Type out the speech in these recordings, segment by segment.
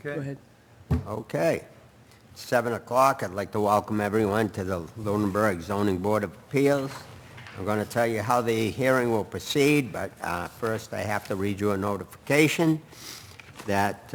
Go Okay. ahead. Okay. 7 o'clock. I'd like to welcome everyone to the Lunenburg Zoning Board of Appeals. I'm going to tell you how the hearing will proceed, but first I have to read you a notification that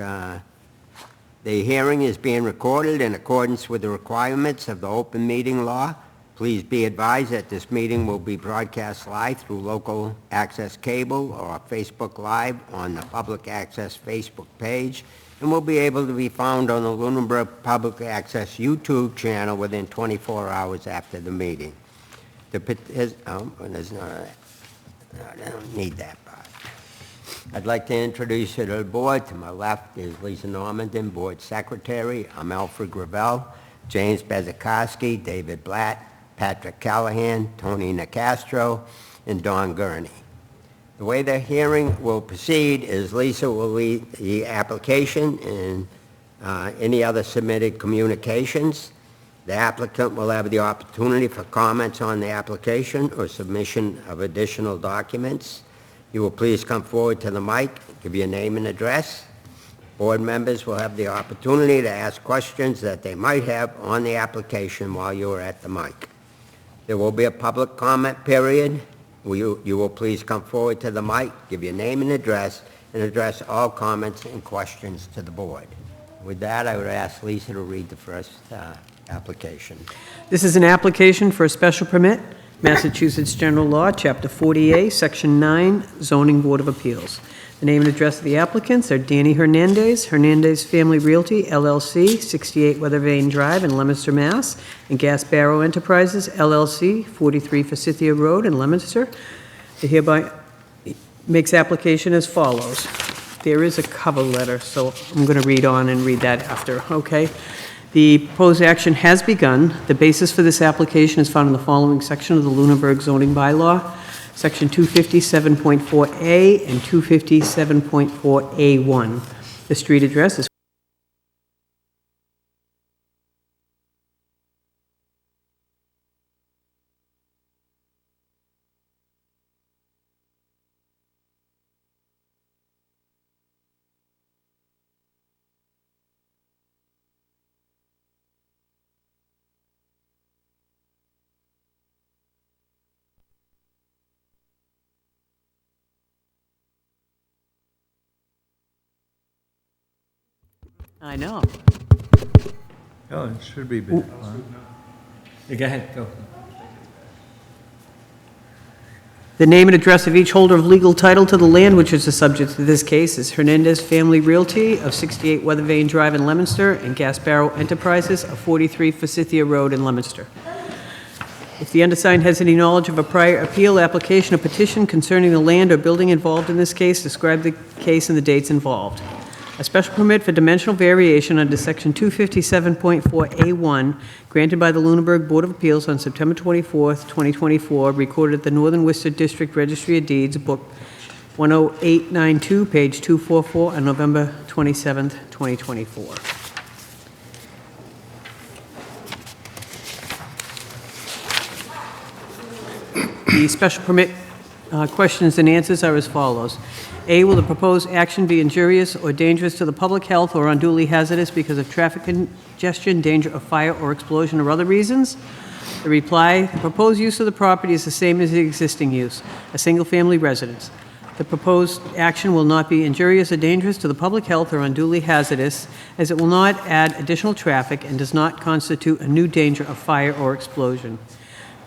the hearing is being recorded in accordance with the requirements of the open meeting law. Please be advised that this meeting will be broadcast live through local access cable or Facebook Live on the public access Facebook page, and will be able to be found on the Lunenburg Public Access YouTube channel within 24 hours after the meeting. I don't need that part. I'd like to introduce you to the board. To my left is Lisa Normandin, Board Secretary. I'm Alfred Gravel, James Bezikowski, David Blatt, Patrick Callahan, Tony Nicastro, and Don Gurney. The way the hearing will proceed is Lisa will read the application and any other submitted communications. The applicant will have the opportunity for comments on the application or submission of additional documents. You will please come forward to the mic, give your name and address. Board members will have the opportunity to ask questions that they might have on the application while you are at the mic. There will be a public comment period. You will please come forward to the mic, give your name and address all comments and questions to the board. With that, I would ask Lisa to read the first application. This is an application for a special permit, Massachusetts General Law, Chapter 40A, Section 9, Zoning Board of Appeals. The name and address of the applicants are Danny Hernandez, Hernandez Family Realty, LLC, 68 Weather Vane Drive in Leominster, Mass., and Gas Barrow Enterprises, LLC, 43 Forsythia Road in Leominster. It hereby makes application as follows. There is a cover letter, so I'm going to read on and read that after, okay? The proposed action has begun. The basis for this application is found in the following section of the Lunenburg zoning bylaw, Section 257.4A and 257.4A1. The street address is I know. Oh, it should be big. Yeah, go ahead, go. The name and address of each holder of legal title to the land which is the subject of this case is Hernandez Family Realty of 68 Weather Vane Drive in Leominster and Gas Barrow Enterprises of 43 Forsythia Road in Leominster. If the undersigned has any knowledge of a prior appeal, application, or petition concerning the land or building involved in this case, describe the case and the dates involved. A special permit for dimensional variation under Section 257.4A1, granted by the Lunenburg Board of Appeals on September 24th, 2024, recorded at the Northern Worcester District Registry of Deeds, Book 10892, page 244, on November 27th, 2024. The special permit questions and answers are as follows. A, will the proposed action be injurious or dangerous to the public health or unduly hazardous because of traffic congestion, danger of fire or explosion, or other reasons? The reply, the proposed use of the property is the same as the existing use, a single-family residence. The proposed action will not be injurious or dangerous to the public health or unduly hazardous, as it will not add additional traffic and does not constitute a new danger of fire or explosion.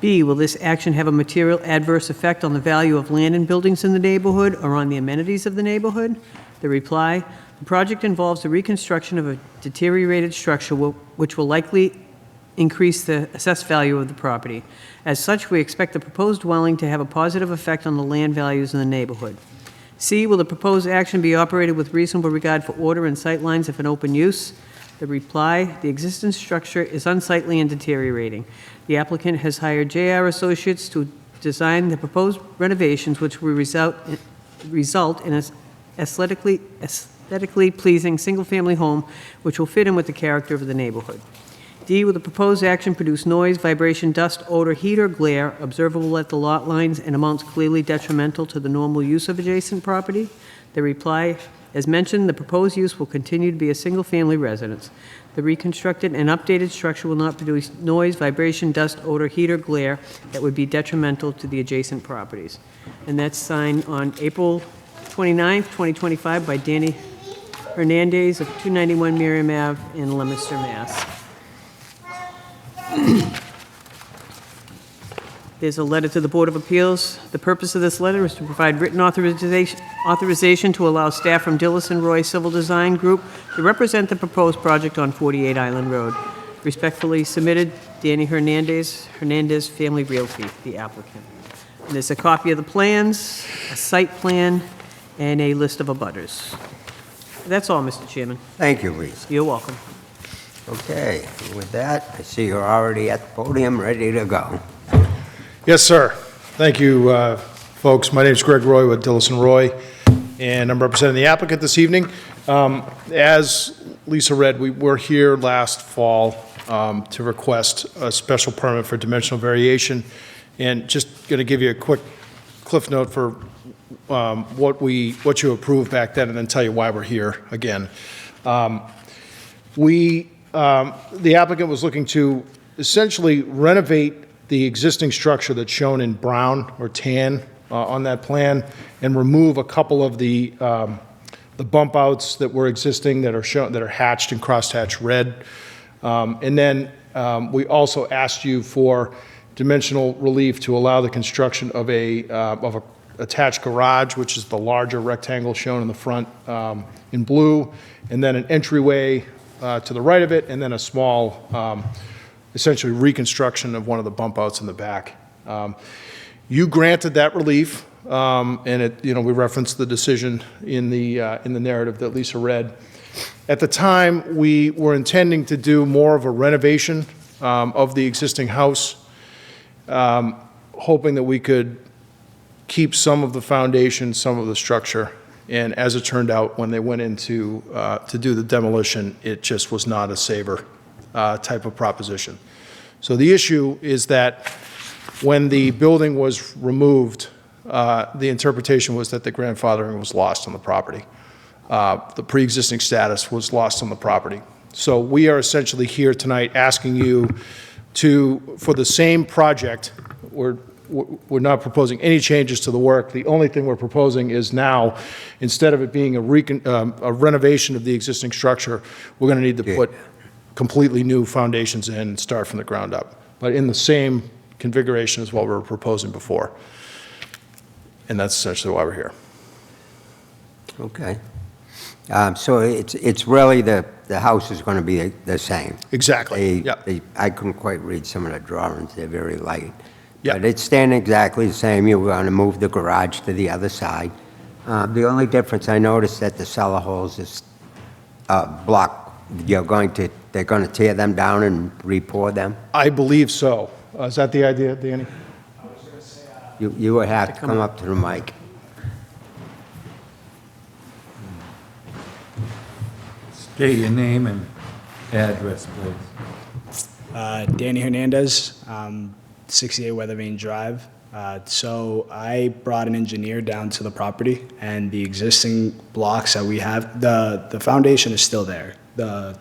B, will this action have a material adverse effect on the value of land and buildings in the neighborhood or on the amenities of the neighborhood? The reply, the project involves the reconstruction of a deteriorated structure which will likely increase the assessed value of the property. As such, we expect the proposed dwelling to have a positive effect on the land values in the neighborhood. C, will the proposed action be operated with reasonable regard for order and sightlines if an open use? The reply, the existing structure is unsightly and deteriorating. The applicant has hired J.R. Associates to design the proposed renovations, which will result in an aesthetically pleasing single-family home, which will fit in with the character of the neighborhood. D, will the proposed action produce noise, vibration, dust, odor, heat, or glare observable at the lot lines and amounts clearly detrimental to the normal use of adjacent property? The reply, As mentioned, the proposed use will continue to be a single-family residence. The reconstructed and updated structure will not produce noise, vibration, dust, odor, heat, or glare that would be detrimental to the adjacent properties. And that's signed on April 29th, 2025 by Danny Hernandez of 291 Miriam Ave in Leominster, Mass. There's a letter to the Board of Appeals. The purpose of this letter is to provide written authorization to allow staff from Dillison Roy Civil Design Group to represent the proposed project on 48 Island Road. Respectfully submitted, Danny Hernandez, Hernandez Family Realty, the applicant. And there's a copy of the plans, a site plan, and a list of abutters. That's all, Mr. Chairman. Thank you, Lisa. You're welcome. Okay, with that, I see you're already at the podium, ready to go. Yes, sir. Thank you, folks. My name is Greg Roy with Dillison Roy, and I'm representing the applicant this evening. As Lisa read, we were here last fall to request a special permit for dimensional variation, and just going to give you a quick cliff note for what you approved back then, and then tell you why we're here again. The applicant was looking to essentially renovate the existing structure that's shown in brown or tan on that plan, and remove a couple of the bump outs that were existing that are hatched and crosshatched red. And then we also asked you for dimensional relief to allow the construction of a attached garage, which is the larger rectangle shown in the front in blue, and then an entryway to the right of it, and then a small essentially reconstruction of one of the bump outs in the back. You granted that relief, and we referenced the decision in the narrative that Lisa read. At the time, we were intending to do more of a renovation of the existing house, hoping that we could keep some of the foundation, some of the structure. And as it turned out, when they went into to do the demolition, it just was not a saver type of proposition. So the issue is that when the building was removed, the interpretation was that the grandfathering was lost on the property. The pre-existing status was lost on the property. So we are essentially here tonight asking you for the same project, we're not proposing any changes to the work. The only thing we're proposing is now, instead of it being a renovation of the existing structure, we're going to need to put completely new foundations in and start from the ground up, but in the same configuration as what we were proposing before. And that's essentially why we're here. Okay. So it's really the house is going to be the same. Exactly. I couldn't quite read some of the drawings. They're very light. Yeah. But it's staying exactly the same. You're going to move the garage to the other side. The only difference I noticed that the cellar holes is block. They're going to tear them down and re-pour them? I believe so. Is that the idea, Danny? You would have to come up to the mic. State your name and address, please. Danny Hernandez, 68 Weathervane Drive. So I brought an engineer down to the property, and the existing blocks that we have, the foundation is still there. The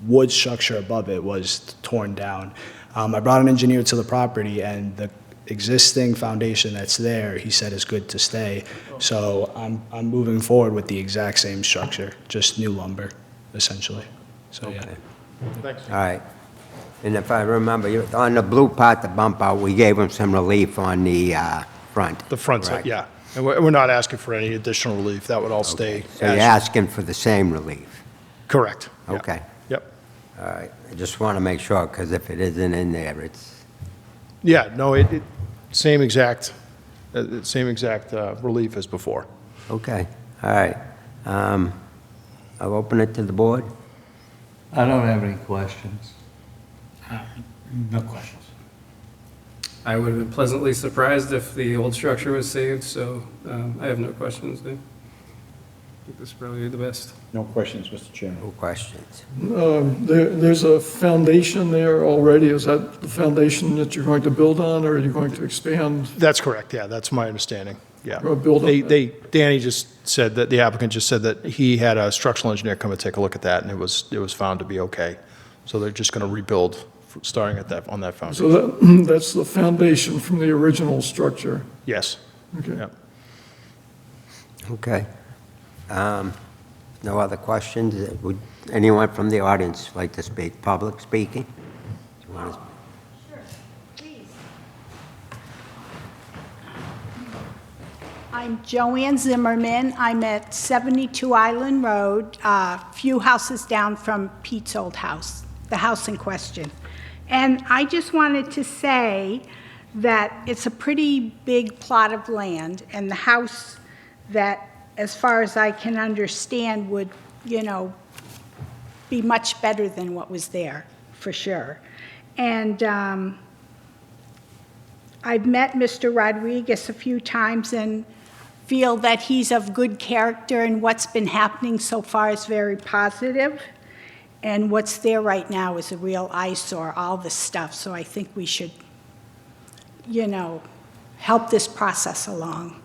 wood structure above it was torn down. I brought an engineer to the property, and the existing foundation that's there, he said is good to stay. So I'm moving forward with the exact same structure, just new lumber, essentially. So yeah. Thanks. All right. And if I remember, on the blue part, the bump out, we gave them some relief on the front. The front side, correct? yeah. And we're not asking for any additional relief. That would all stay. So you're asking for the same relief? Correct. Yeah. Okay. Yep. All right. I just want to make sure, because if it isn't in there, it's... Yeah, no, same exact relief as before. Okay. All right. I'll open it to the board. I don't have any questions. No questions. I would have been pleasantly surprised if the old structure was saved, so I have no questions there. I think this is probably the best. No questions, Mr. Chairman. No questions. There's a foundation there already. Is that the foundation that you're going to build on, or are you going to expand? That's correct, yeah, that's my understanding. Yeah. Or build up Danny just said that, the applicant just said that he had a structural engineer come and take a look at that, and it was found to be okay. So they're just going to rebuild, starting at that, on that foundation. So that's the foundation from the original structure. Yes. Okay. Yeah. Okay. No other questions? Would anyone from the audience like to speak? Public speaking? Do you want to- Sure, please. I'm Joanne Zimmerman. I'm at 72 Island Road, a few houses down from Pete's old house, the house in question. And I just wanted to say that it's a pretty big plot of land, and the house that, as far as I can understand, would, be much better than what was there, for sure. And I've met Mr. Rodriguez a few times and feel that he's of good character, and what's been happening so far is very positive. And what's there right now is a real eyesore, all this stuff. So I think we should, help this process along.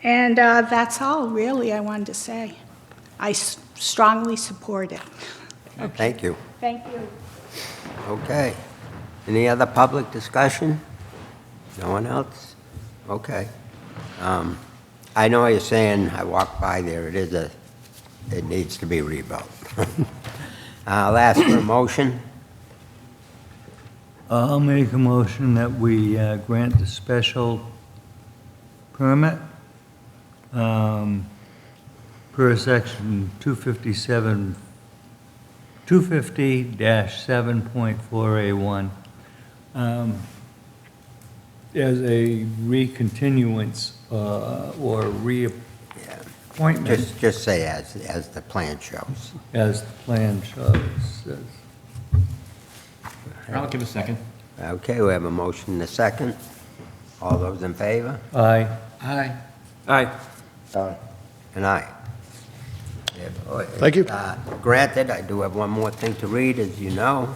And that's all, really, I wanted to say. I strongly support it. Thank you. Thank you. Okay. Any other public discussion? No one else? Okay. I know you're saying, I walked by there, it needs to be rebuilt. I'll ask for a motion. I'll make a motion that we grant the special permit per section 250-7.4A1 as a recontinuance or reappointment Just say as the plan shows. as the plan shows. I'll give a second. Okay, we have a motion and a second. All those in favor? Aye. Aye. Aye. And aye. Thank you. Granted, I do have one more thing to read, as you know.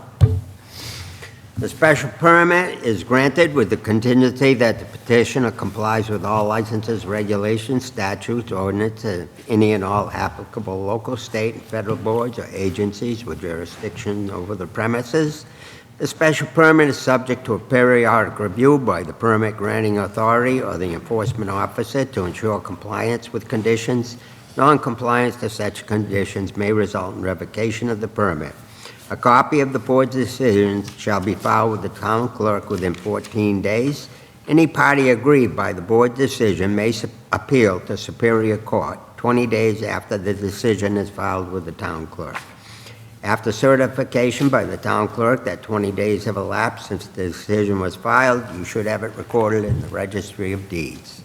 The special permit is granted with the contingency that the petitioner complies with all licenses, regulations, statutes, ordinances, any and all applicable local, state, and federal boards or agencies with jurisdiction over the premises. The special permit is subject to a periodic review by the permit granting authority or the enforcement officer to ensure compliance with conditions. Non-compliance to such conditions may result in revocation of the permit. A copy of the board's decision shall be filed with the town clerk within 14 days. Any party aggrieved by the board decision may appeal to Superior Court 20 days after the decision is filed with the town clerk. After certification by the town clerk that 20 days have elapsed since the decision was filed, you should have it recorded in the Registry of Deeds.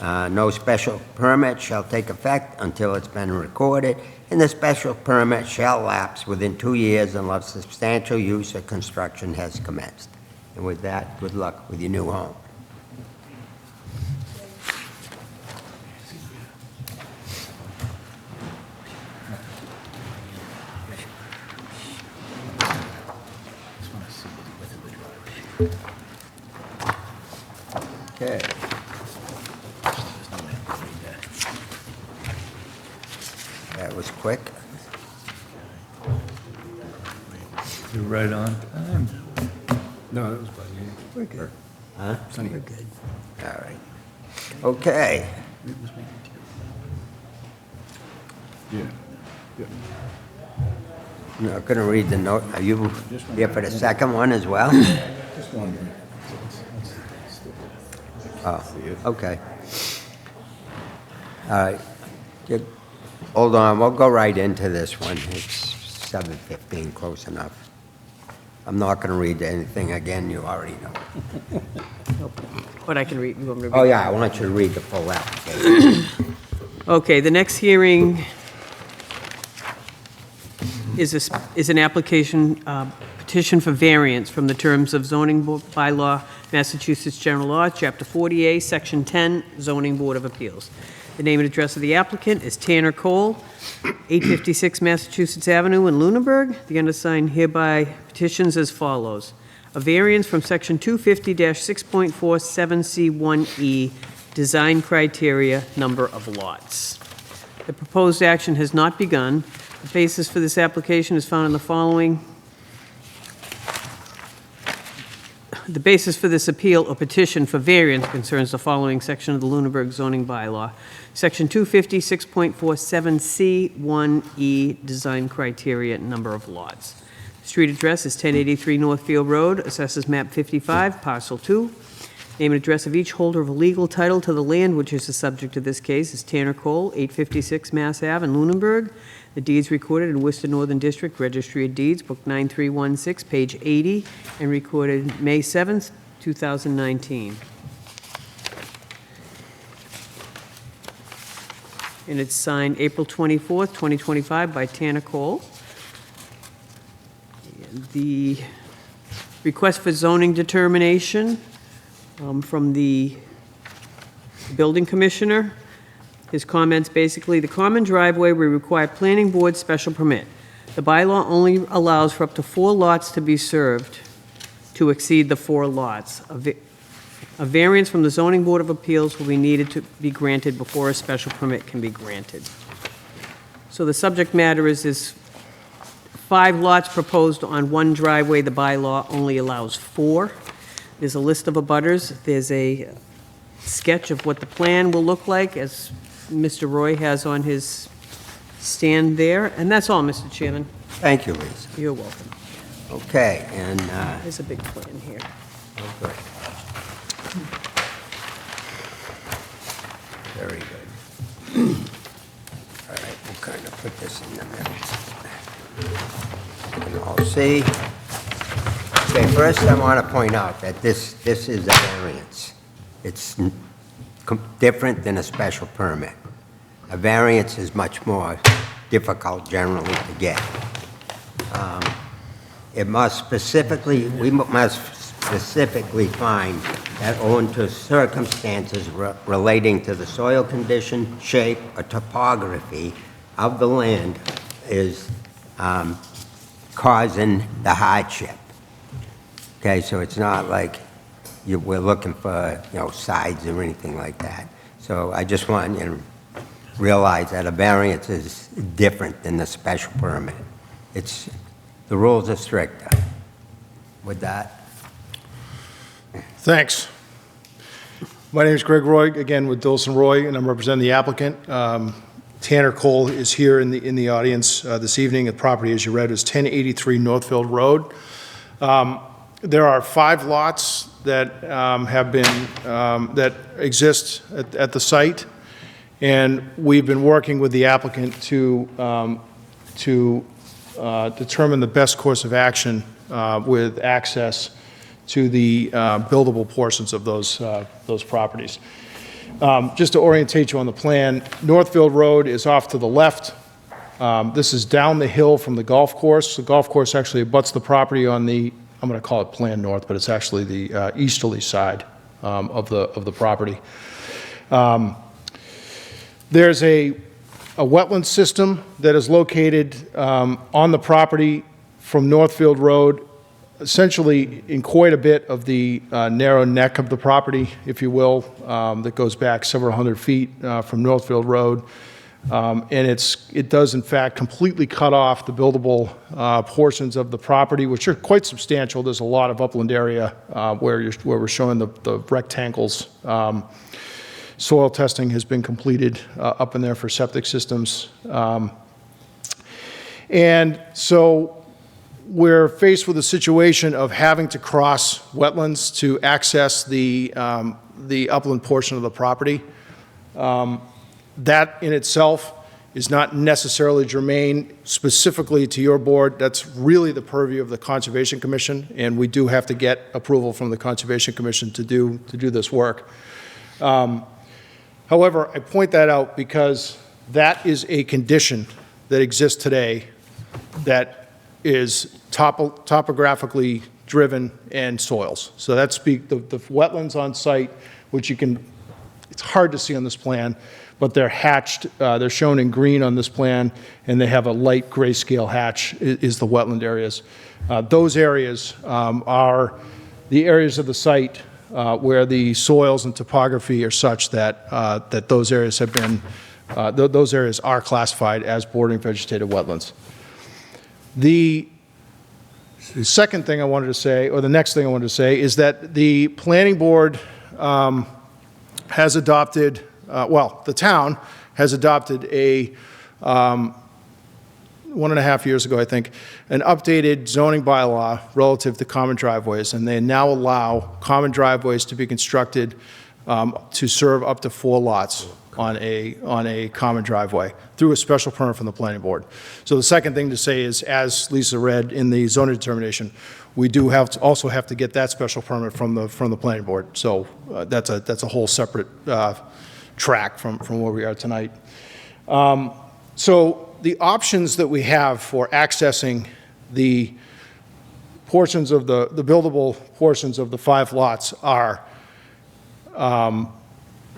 No special permit shall take effect until it's been recorded, and the special permit shall lapse within 2 years unless substantial use or construction has commenced. And with that, good luck with your new home. Okay. That was quick. You're right on time. No, that was by you. We're good. Huh? Sunny. We're good. All right. Okay. Yeah. I'm not going to read the note. Are you here for the second one as well? Just wondering. Oh, okay. All right. Hold on, we'll go right into this one. It's 7:15, close enough. I'm not going to read anything again, you already know. But I can read, you want me to read? Oh, yeah, I want you to read the full application. Okay, the next hearing is an application, petition for variance from the terms of zoning bylaw, Massachusetts General Law, Chapter 40A, Section 10, Zoning Board of Appeals. The name and address of the applicant is Tanner Cole, 856 Massachusetts Avenue in Lunenburg. The undersigned hereby petitions as follows. A variance from Section 250-6.47C1E design criteria, number of lots. The proposed action has not begun. The basis for this application is found in the following. The basis for this appeal or petition for variance concerns the following section of the Lunenburg zoning bylaw. Section 250-6.47C1E, design criteria, number of lots. Street address is 1083 Northfield Road, assesses map 55, parcel 2. Name and address of each holder of a legal title to the land which is the subject of this case is Tanner Cole, 856 Mass Ave in Lunenburg. The deeds recorded in Worcester Northern District Registry of Deeds, Book 9316, page 80, and recorded May 7th, 2019. And it's signed April 24th, 2025 by Tanner Cole. And the request for zoning determination from the building commissioner. His comments, basically, the common driveway will require planning board special permit. The bylaw only allows for up to 4 lots to be served to exceed the 4 lots. A variance from the zoning board of appeals will be needed to be granted before a special permit can be granted. So the subject matter is 5 lots proposed on one driveway. The bylaw only allows 4. There's a list of abutters. There's a sketch of what the plan will look like, as Mr. Roy has on his stand there. And that's all, Mr. Chairman. Thank you, Lisa. You're welcome. Okay, and, There's a big plan here. oh, good. Very good. All right, we'll kind of put this in the middle. You can all see. Okay, first I want to point out that this is a variance. It's different than a special permit. A variance is much more difficult generally to get. It must specifically, we must specifically find that owing to circumstances relating to the soil condition, shape, or topography of the land is causing the hardship. Okay, so it's not like we're looking for, sides or anything like that. So I just want you to realize that a variance is different than the special permit. The rules are stricter. With that, Thanks. My name is Greg Roy, again with Dilson Roy, and I'm representing the applicant. Tanner Cole is here in the audience this evening. The property, as you read, is 1083 Northfield Road. There are 5 lots that have been, that exist at the site, and we've been working with the applicant to determine the best course of action with access to the buildable portions of those properties. Just to orientate you on the plan, Northfield Road is off to the left. This is down the hill from the golf course. The golf course actually abuts the property on the, I'm going to call it Plan North, but it's actually the easterly side of the property. There's a wetland system that is located on the property from Northfield Road, essentially in quite a bit of the narrow neck of the property, if you will, that goes back several hundred feet from Northfield Road. And it does, in fact, completely cut off the buildable portions of the property, which are quite substantial. There's a lot of upland area where we're showing the rectangles. Soil testing has been completed up in there for septic systems. And so we're faced with a situation of having to cross wetlands to access the upland portion of the property. That in itself is not necessarily germane specifically to your board. That's really the purview of the Conservation Commission, and we do have to get approval from the Conservation Commission to do this work. However, I point that out because that is a condition that exists today that is topographically driven and soils. So that's the wetlands on site, which it's hard to see on this plan, but they're hatched, they're shown in green on this plan, and they have a light grayscale hatch is the wetland areas. Those areas are the areas of the site where the soils and topography are such that, that those areas have been, those areas are classified as bordering vegetated wetlands. The second thing I wanted to say, or the next thing I wanted to say, is that the planning board has adopted, well, the town has adopted a, 1.5 years ago, I think, an updated zoning bylaw relative to common driveways, and they now allow common driveways to be constructed to serve up to 4 lots on a common driveway through a special permit from the planning board. So the second thing to say is, as Lisa read in the zoning determination, we do also have to get that special permit from the planning board. So that's a whole separate track from where we are tonight. So the options that we have for accessing the portions of the buildable portions of the 5 lots are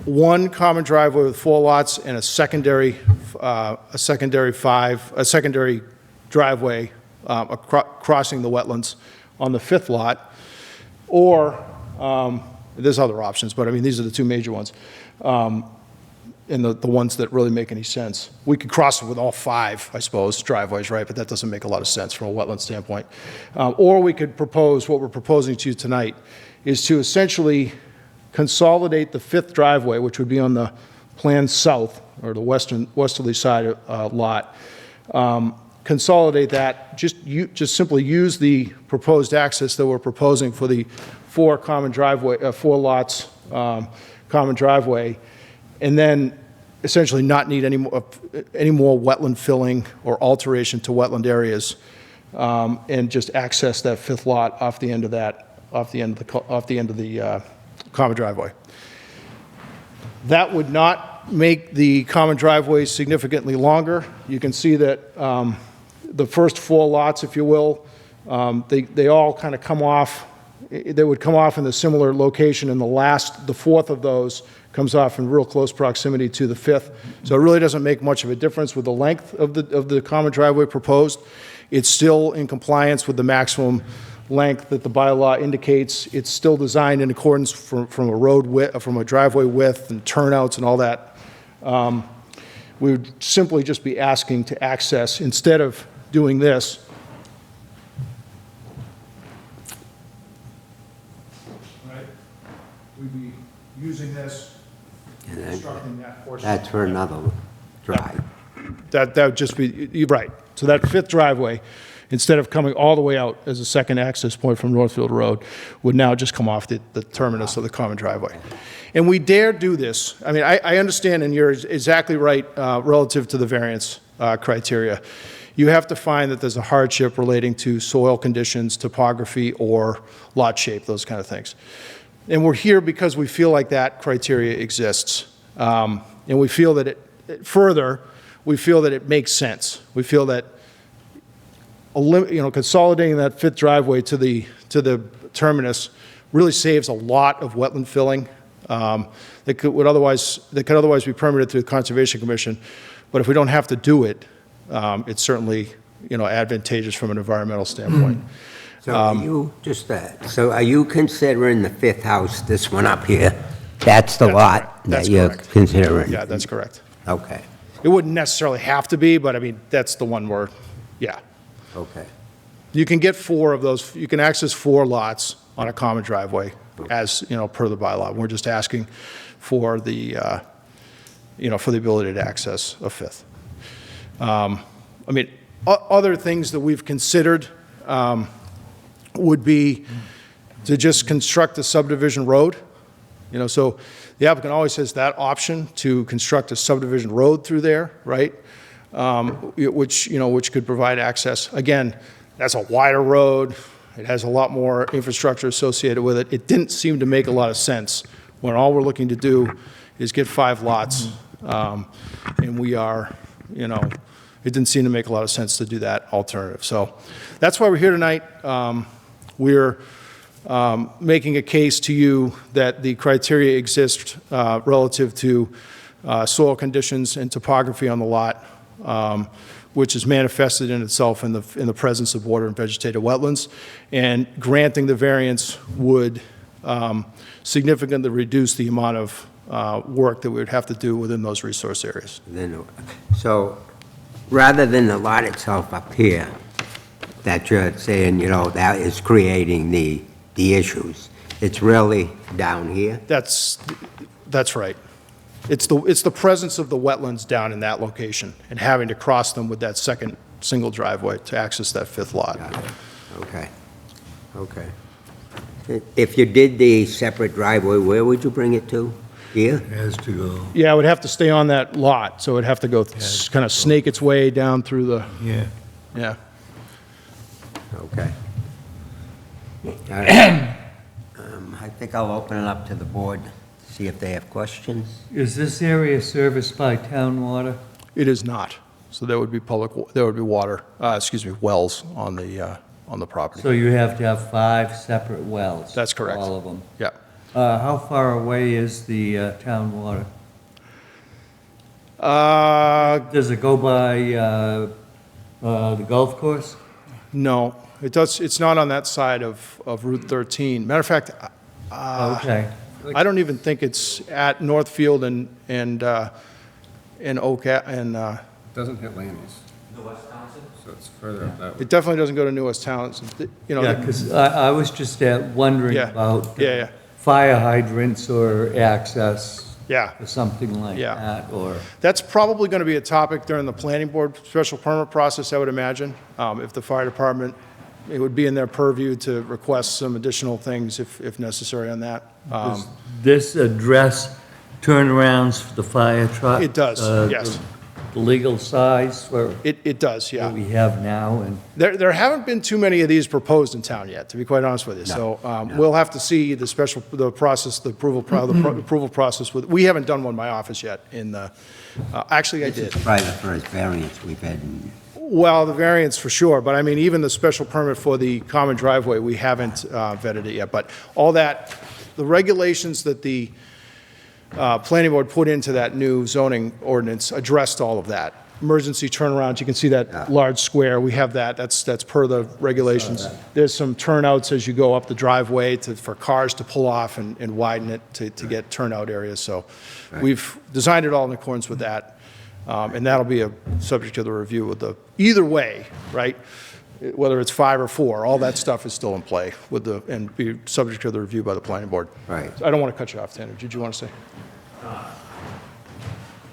one common driveway with 4 lots and a secondary driveway crossing the wetlands on the 5th lot, or there's other options, but I mean these are the 2 major ones. And the ones that really make any sense. We could cross it with all 5, I suppose, driveways, right? But that doesn't make a lot of sense from a wetland standpoint. Or we could propose, what we're proposing to you tonight, is to essentially consolidate the 5th driveway, which would be on the plan south, or the westerly side lot. Consolidate that, just simply use the proposed access that we're proposing for the 4 common driveway, 4 lots common driveway, and then essentially not need any more wetland filling or alteration to wetland areas, and just access that 5th lot off the end of the common driveway. That would not make the common driveway significantly longer. You can see that the first 4 lots, if you will, they all kind of come off. They would come off in a similar location, and the 4th of those comes off in real close proximity to the 5th. So it really doesn't make much of a difference with the length of the common driveway proposed. It's still in compliance with the maximum length that the bylaw indicates. It's still designed in accordance from a road width, from a driveway width and turnouts and all that. We would simply just be asking to access, instead of doing this, right? We'd be using this, And then constructing that portion. that's for another drive. That would just be, you're right. So that 5th driveway, instead of coming all the way out as a second access point from Northfield Road, would now just come off the terminus of the common driveway. And we dare do this. I mean, I understand, and you're exactly right relative to the variance criteria. You have to find that there's a hardship relating to soil conditions, topography, or lot shape, those kind of things. And we're here because we feel like that criteria exists. And we feel that we feel that it makes sense. We feel that consolidating that 5th driveway to the terminus really saves a lot of wetland filling that could otherwise be permitted through the Conservation Commission. But if we don't have to do it, it's certainly advantageous from an environmental standpoint. So are you considering the 5th house, this one up here? That's the lot That's that you're correct. considering? Yeah, that's correct. Okay, It wouldn't necessarily have to be, but I mean, that's the one where, yeah. okay. You can get 4 of those, you can access 4 lots on a common driveway as, per the bylaw. We're just asking for the, for the ability to access a 5th. I mean, other things that we've considered would be to just construct a subdivision road. So the applicant always has that option to construct a subdivision road through there, right? Which could provide access. Again, that's a wider road. It has a lot more infrastructure associated with it. It didn't seem to make a lot of sense when all we're looking to do is get 5 lots. And we are, it didn't seem to make a lot of sense to do that alternative. So that's why we're here tonight. We're making a case to you that the criteria exist relative to soil conditions and topography on the lot, which is manifested in itself in the presence of water and vegetated wetlands. And granting the variance would significantly reduce the amount of work that we would have to do within those resource areas. So, rather than the lot itself up here, that you're saying, that is creating the issues, it's really down here? That's right. It's the presence of the wetlands down in that location and having to cross them with that second single driveway to access that fifth lot. Got it. Okay. If you did the separate driveway, where would you bring it to? Here? Has to go, Yeah, it would have to stay on that lot, so it'd have to go, kind of snake its way down through the, yeah. yeah. Okay. All right. I think I'll open it up to the board, see if they have questions. Is this area serviced by town water? It is not. So there would be there would be water, wells on the property. So you have to have 5 separate wells? That's correct. All of them? Yeah. How far away is the town water? Does it go by the golf course? No, it does, it's not on that side of Route 13. Matter of fact, Okay. I don't even think it's at Northfield and Oak, and Doesn't hit Lanny's. The West Townsend? So it's further up that way. it definitely doesn't go to New West Townsend. Yeah, because I was just wondering Yeah. about Yeah. fire hydrants or access Yeah. or something like Yeah. that, or... That's probably going to be a topic during the planning board special permit process, I would imagine. If the fire department, it would be in their purview to request some additional things if necessary on that. Does this address turnarounds for the fire truck? It does, yes. The legal size for It does, yeah. what we have now, and There haven't been too many of these proposed in town yet, to be quite honest with you. So we'll have to see the approval process with, we haven't done one in my office yet in the, actually I did. This is probably the first variance we've had in Well, the variance for sure, but I mean, even the special permit for the common driveway, we haven't vetted it yet. But all that, the regulations that the planning board put into that new zoning ordinance addressed all of that. Emergency turnarounds, you can see that large square, we have that, that's per the regulations. There's some turnouts as you go up the driveway for cars to pull off and widen it to get turnout areas. So we've designed it all in accordance with that. And that'll be a subject to the review with either way, right? Whether it's 5 or 4, all that stuff is still in play and be subject to the review by the planning board. Right. I don't want to cut you off, Tanner. Did you want to say?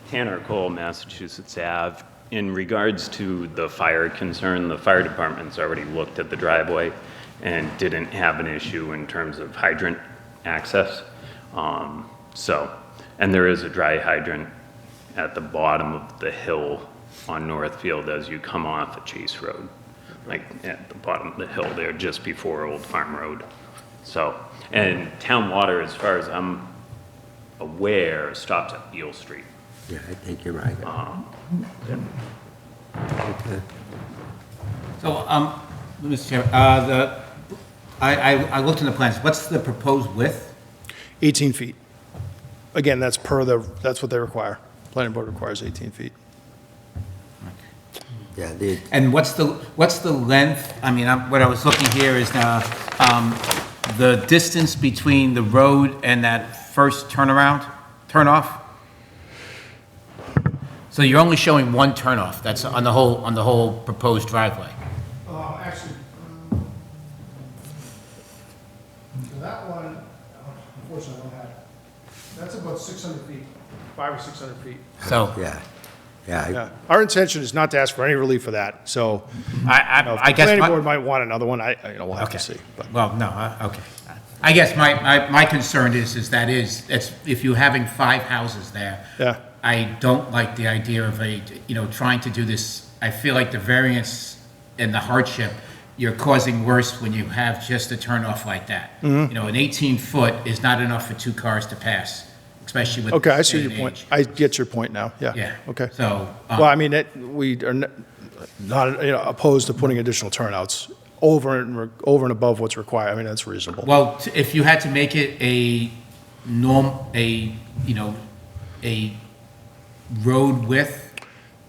Tanner Cole, Massachusetts Ave. In regards to the fire concern, the fire department's already looked at the driveway and didn't have an issue in terms of hydrant access. And there is a dry hydrant at the bottom of the hill on Northfield as you come off of Chase Road, like at the bottom of the hill there, just before Old Farm Road. So, and town water, as far as I'm aware, stops at Beale Street. Yeah, I think you're right. Okay. So, Mr. Chairman, I looked in the plans. What's the proposed width? 18 feet. Again, that's that's what they require. Planning board requires 18 feet. Yeah, And what's the length? I mean, what I was looking here is the distance between the road and that first turnoff. So you're only showing one turnoff. That's on the whole proposed driveway. Actually, that one, unfortunately, I don't have it. That's about 600 feet, 500 or 600 feet. So yeah. Yeah. Our intention is not to ask for any relief for that, so I if the guess planning board might want another one, we'll have to Okay. see. But Well, no, okay. I guess my concern is if you're having 5 houses there. Yeah. I don't like the idea of trying to do this. I feel like the variance and the hardship, you're causing worse when you have just a turnoff like that. Mm-hmm. An 18-foot is not enough for 2 cars to pass, especially with Okay, I this see day your and point. age. I get your point now, yeah. Yeah. Okay. So, Well, I mean, we are not opposed to putting additional turnouts over and above what's required. I mean, that's reasonable. well, if you had to make it a road width,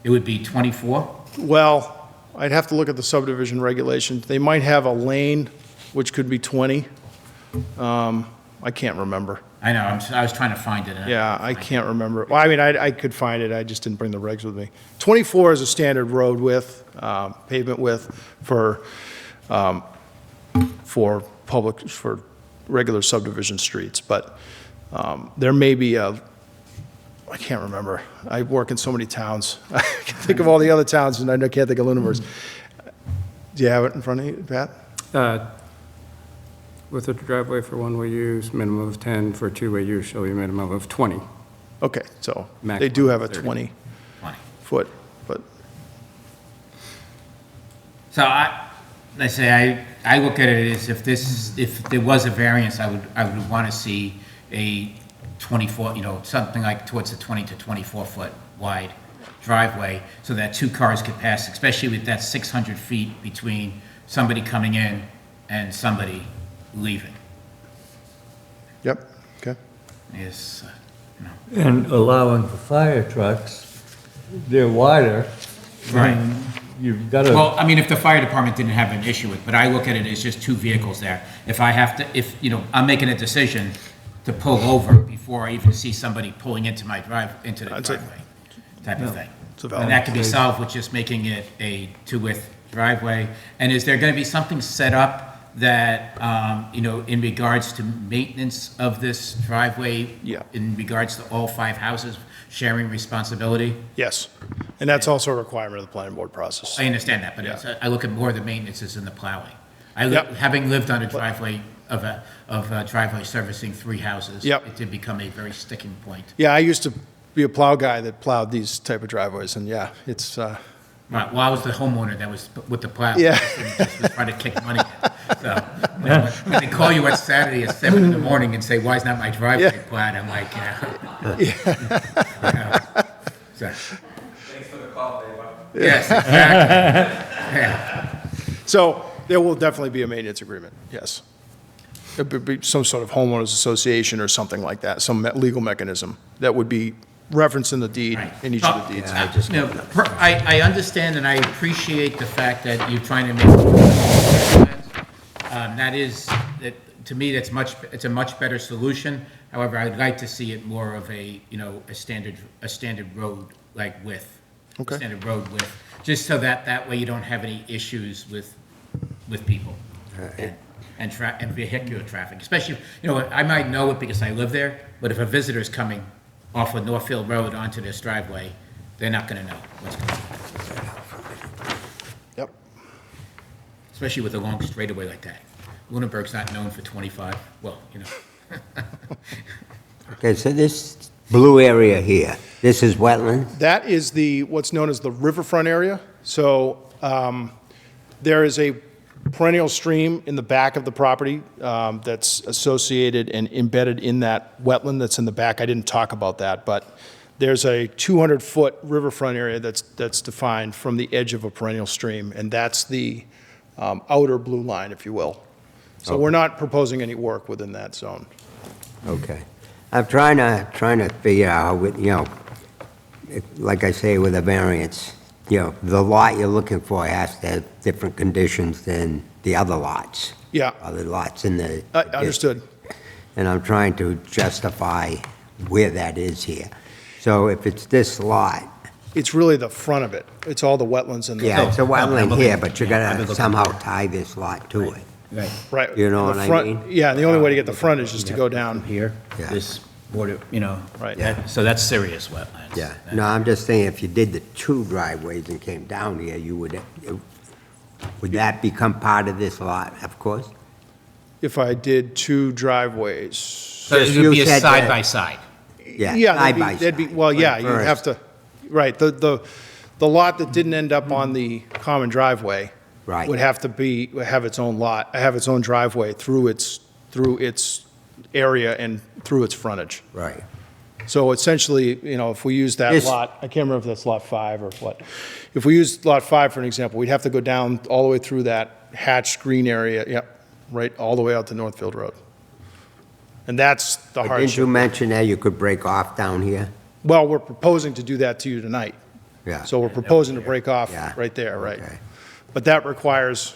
it would be 24? Well, I'd have to look at the subdivision regulations. They might have a lane, which could be 20. I'll I can't remember. I know, I was trying to find it. Yeah, I can't remember. Well, I mean, I could find it, I just didn't bring the regs with me. 24 is a standard road width, pavement width for public, for regular subdivision streets, but there may be I can't remember. I work in so many towns. I can think of all the other towns, and I can't think of Lunimer's. Do you have it in front of you, Pat? With a driveway for one-way use, minimum of 10, for two-way use shall be a minimum of 20. Okay, so they Maximum do have a 30. 20-foot, but, So I look at it as if there was a variance, I would want to see a 24, something like towards the 20 to 24 foot wide driveway so that two cars could pass, especially with that 600 feet between somebody coming in and somebody leaving. yep, okay. Is, And allowing for fire trucks, they're wider. Right. and You've got to. well, I mean, if the fire department didn't have an issue with it, but I look at it as just two vehicles there. If I have to, I'm making a decision to pull over before I even see somebody pulling into the That's it. driveway, type of thing. It's a valid And that can be point. solved with just making it a two-width driveway. And is there going to be something set up that, in regards to maintenance of this driveway? Yeah. In regards to all 5 houses sharing responsibility? Yes, and that's also a requirement of the planning board process. I understand that, but Yeah. I look at more of the maintenance is in the plowing. Yep. Having lived on a driveway of a driveway servicing 3 houses. Yep. It did become a very sticking point. Yeah, I used to be a plow guy that plowed these type of driveways, and yeah, it's, Right, well, I was the homeowner that was with the plow. Yeah. And just was trying to kick money in. So, when they call you on Saturday at 7 in the morning and say, why is not my driveway Yeah. plowed? I'm like, yeah. So, Thanks for the call, Dave. yes, exactly. Yeah. so there will definitely be a maintenance agreement, yes. It would be some sort of homeowners association or something like that, some legal mechanism that would be referenced in the deed, in each of the deeds. I understand and I appreciate the fact that you're trying to make, to me, it's a much better solution. However, I'd like to see it more of a standard road like width. Okay. Standard road width, just so that way you don't have any issues with people. And vehicular traffic, especially, I might know it because I live there, but if a visitor's coming off of Northfield Road onto this driveway, they're not gonna know what's going on, Yep. especially with a long straightaway like that. Lunenburg's not known for 25, well, Okay, so this blue area here, this is wetland? That is what's known as the riverfront area. So there is a perennial stream in the back of the property that's associated and embedded in that wetland that's in the back. I didn't talk about that, but there's a 200-foot riverfront area that's defined from the edge of a perennial stream, and that's the outer blue line, if you will. So we're not proposing any work within that zone. Okay. I'm trying to figure out, like I say, with a variance, the lot you're looking for has to have different conditions than the other lots. Yeah. Other lots in the. Understood. And I'm trying to justify where that is here. So if it's this lot, It's really the front of it. It's all the wetlands and the... yeah, it's a wetland looking- here, but you yeah, I've been gotta looking somehow for it. tie this lot to it. Right. Right. You know the what I front- mean? Yeah, and the only way to get the front is just to go down. Here, Yeah. this border, Right. so that's serious wetlands. Yeah, no, I'm just saying, if you did the 2 driveways and came down here, would that become part of this lot, of course? If I did 2 driveways... So it Yes, would be you a said side that- by side. Yeah, Yeah, side by that'd be, side. well, yeah, But you have first- to, right, the lot that didn't end up on the common driveway Right. would have to have its own lot, have its own driveway through its area and through its frontage. Right. So essentially, if we use that This- lot, I can't remember if that's lot 5 or what. If we use lot 5 for an example, we'd have to go down all the way through that hatched green area, yep, right, all the way out to Northfield Road. And that's the But didn't hardship. you mention that you could break off down here? Well, we're proposing to do that to you tonight. Yeah. So we're proposing to break off Yeah. right there, right? Okay. But that requires,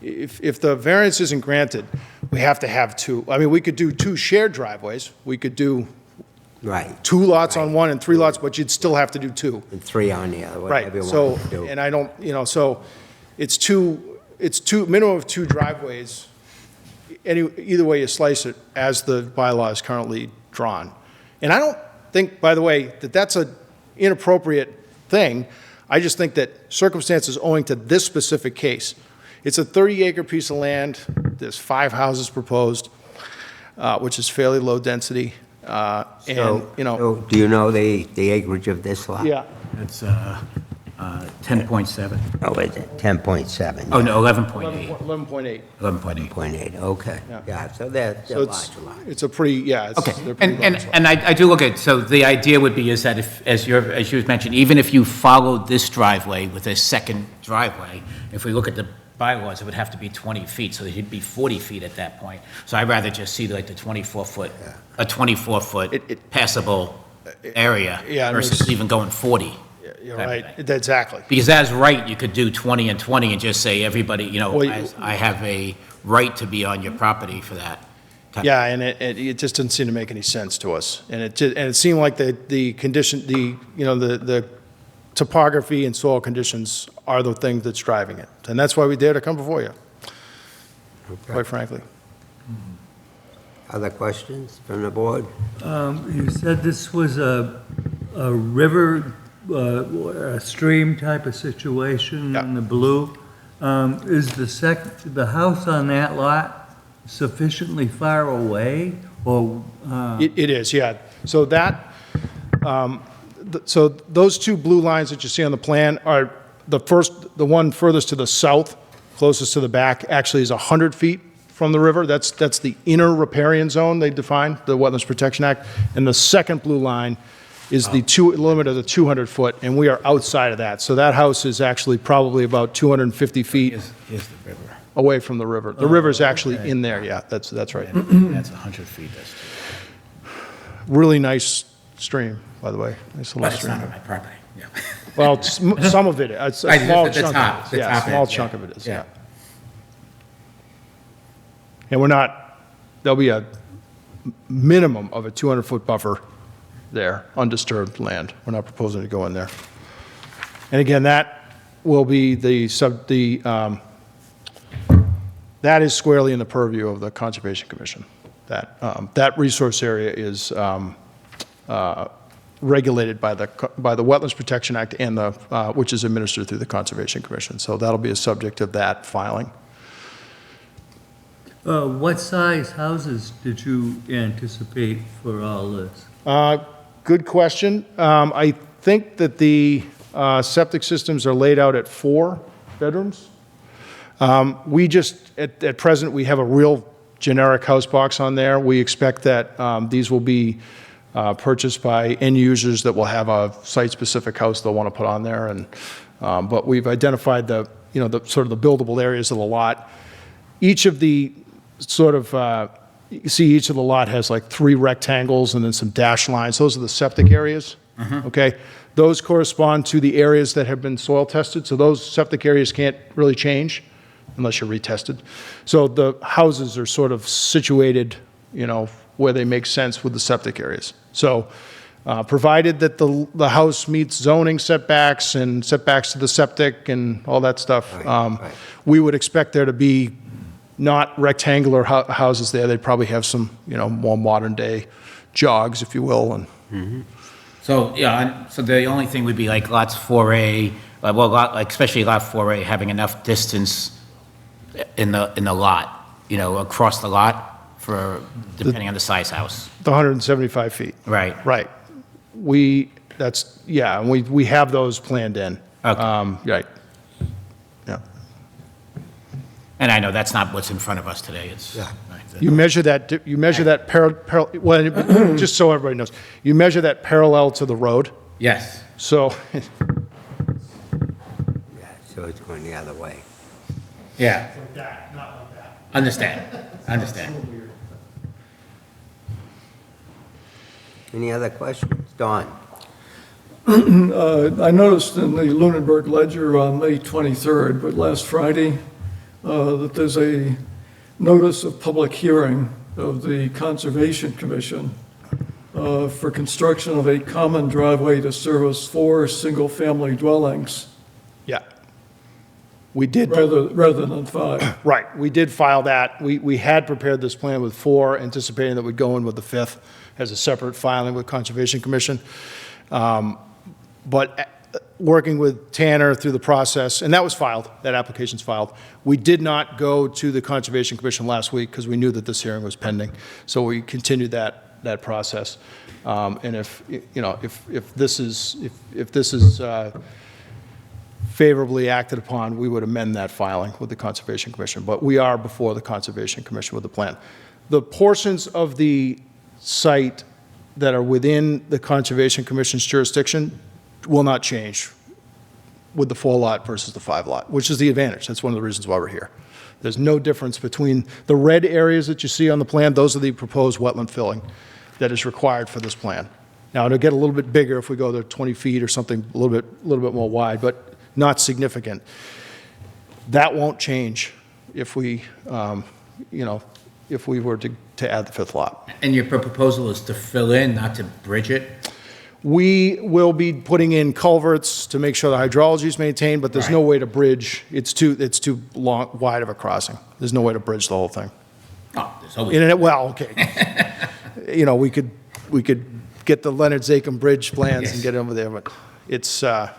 if the variance isn't granted, we we have to have two. I mean, we could do two shared driveways. We could do Right, 2 lots on one and 3 lots, but you'd still have to do 2. and 3 on the other, Right, whatever you so, want to do. and I don't, so it's minimum of 2 driveways, either way you slice it, as the bylaw is currently drawn. And I don't think, by the way, that that's an inappropriate thing. I just think that circumstances owing to this specific case, it's a 30-acre piece of land, there's 5 houses proposed, which is fairly low density, and, So, do you know the acreage of this lot? yeah. It's 10.7. Oh, is it 10.7? Oh, no, 11.8. 11.8. 11.8. 0.8, okay. Yeah. Yeah, so they're So large lots. it's a pretty, yeah. Okay, they're pretty and large lots. I do look at, so the idea would be is that if, as you mentioned, even if you followed this driveway with a second driveway, if we look at the bylaws, it would have to be 20 feet, so it'd be 40 feet at that point. So I'd rather just see like the 24-foot, a 24-foot passable area Yeah, it versus makes- even going 40. You're type of right, thing. exactly. Because as right, you could do 20 and 20 and just say, everybody, Well, I have a right to be on your property for that. type- Yeah, and it just didn't seem to make any sense to us. And it seemed like the condition, the topography and soil conditions are the thing that's driving it. And that's why we dare to come before you, quite frankly. Other questions from the board? You said this was a river, a stream type of situation Yeah. in the blue. Is the house on that lot sufficiently far away, or? It is, yeah. So so those 2 blue lines that you see on the plan are the one furthest to the south, closest to the back, actually is 100 feet from the river. That's the inner riparian zone they defined, the Wetlands Protection Act. And the second blue line is the limit of the 200 foot, and we are outside of that. So that house is actually probably about 250 feet Here's the river. away from the river. The river's actually in there, yeah, that's right. That's 100 feet, that's too. Really nice stream, by the way. Nice little But it's stream. not on my property, yeah. Well, some of it, it's a Right, small the chunk top, of the it. Yeah, a top small end, chunk yeah. of it is, Yeah. yeah. And there'll be a minimum of a 200-foot buffer there, undisturbed land. We're not proposing to go in there. And again, that will be that is squarely in the purview of the Conservation Commission. That resource area is regulated by the Wetlands Protection Act and which is administered through the Conservation Commission. So that'll be a subject of that filing. What size houses did you anticipate for all this? Good question. I think that the septic systems are laid out at 4 bedrooms. We just, at present, we have a real generic house box on there. We expect that these will be purchased by end users that will have a site-specific house they'll want to put on there. But we've identified the sort of the buildable areas of the lot. Each of the you see each of the lot has like 3 rectangles and then some dashed lines. Those are the septic areas, okay? Those correspond to the areas that have been soil tested, so those septic areas can't really change unless you're retested. So the houses are sort of situated, where they make sense with the septic areas. So provided that the house meets zoning setbacks and setbacks to the septic and all that stuff, Right. we would expect there to be not rectangular houses there. They'd probably have some, more modern-day jogs, if you will. And So, yeah, so the only thing would be like lots 4A, especially lot 4A, having enough distance in the lot, across the lot for, depending on the size house. the 175 feet. Right. Right. And we have those planned in. Okay. Right. Yeah. And I know that's not what's in front of us today, it's. Yeah. right, You measure that well, just so everybody knows, you measure that parallel to the road. Yes. So, Yeah, so it's going the other way. Yeah, like that, not like that. understand. Any other questions? Don? I noticed in the Lunenburg Ledger on May 23rd, but last Friday, that there's a notice of public hearing of the Conservation Commission for construction of a common driveway to service 4 single-family dwellings Yeah. We did. rather than 5. Right, we did file that. We had prepared this plan with 4, anticipating that we'd go in with the 5th as a separate filing with Conservation Commission. But working with Tanner through the process, and that was filed, that application's filed. We did not go to the Conservation Commission last week because we knew that this hearing was pending. So we continued that process. And if, you know, if this is favorably acted upon, we would amend that filing with the Conservation Commission. But we are before the Conservation Commission with the plan. The portions of the site that are within the Conservation Commission's jurisdiction will not change with the 4-lot versus the 5-lot, which is the advantage. That's one of the reasons why we're here. There's no difference between the red areas that you see on the plan. Those are the proposed wetland filling that is required for this plan. Now, it'll get a little bit bigger if we go to 20 feet or something a little bit more wide, but not significant. That won't change if we, if we were to add the 5th lot. And your proposal is to fill in, not to bridge it? We will be putting in culverts to make sure the hydrology is maintained, but there's no way to bridge. It's too wide of a crossing. There's no way to bridge the whole thing. Oh, there's always. Well, okay. We could get the Leonard Zachem Bridge plans and get over there, but it's, the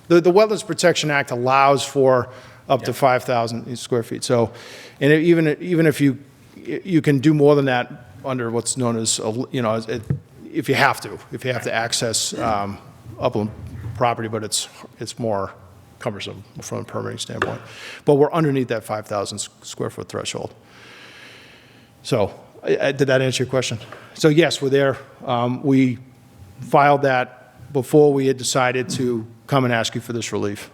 Wetlands Protection Act allows for up to 5,000 square feet. So, and even if you can do more than that under what's known as, if you have to access upland property, but it's more cumbersome from a permitting standpoint. But we're underneath that 5,000 square foot threshold. So, did that answer your question? So yes, we're there. We filed that before we had decided to come and ask you for this relief.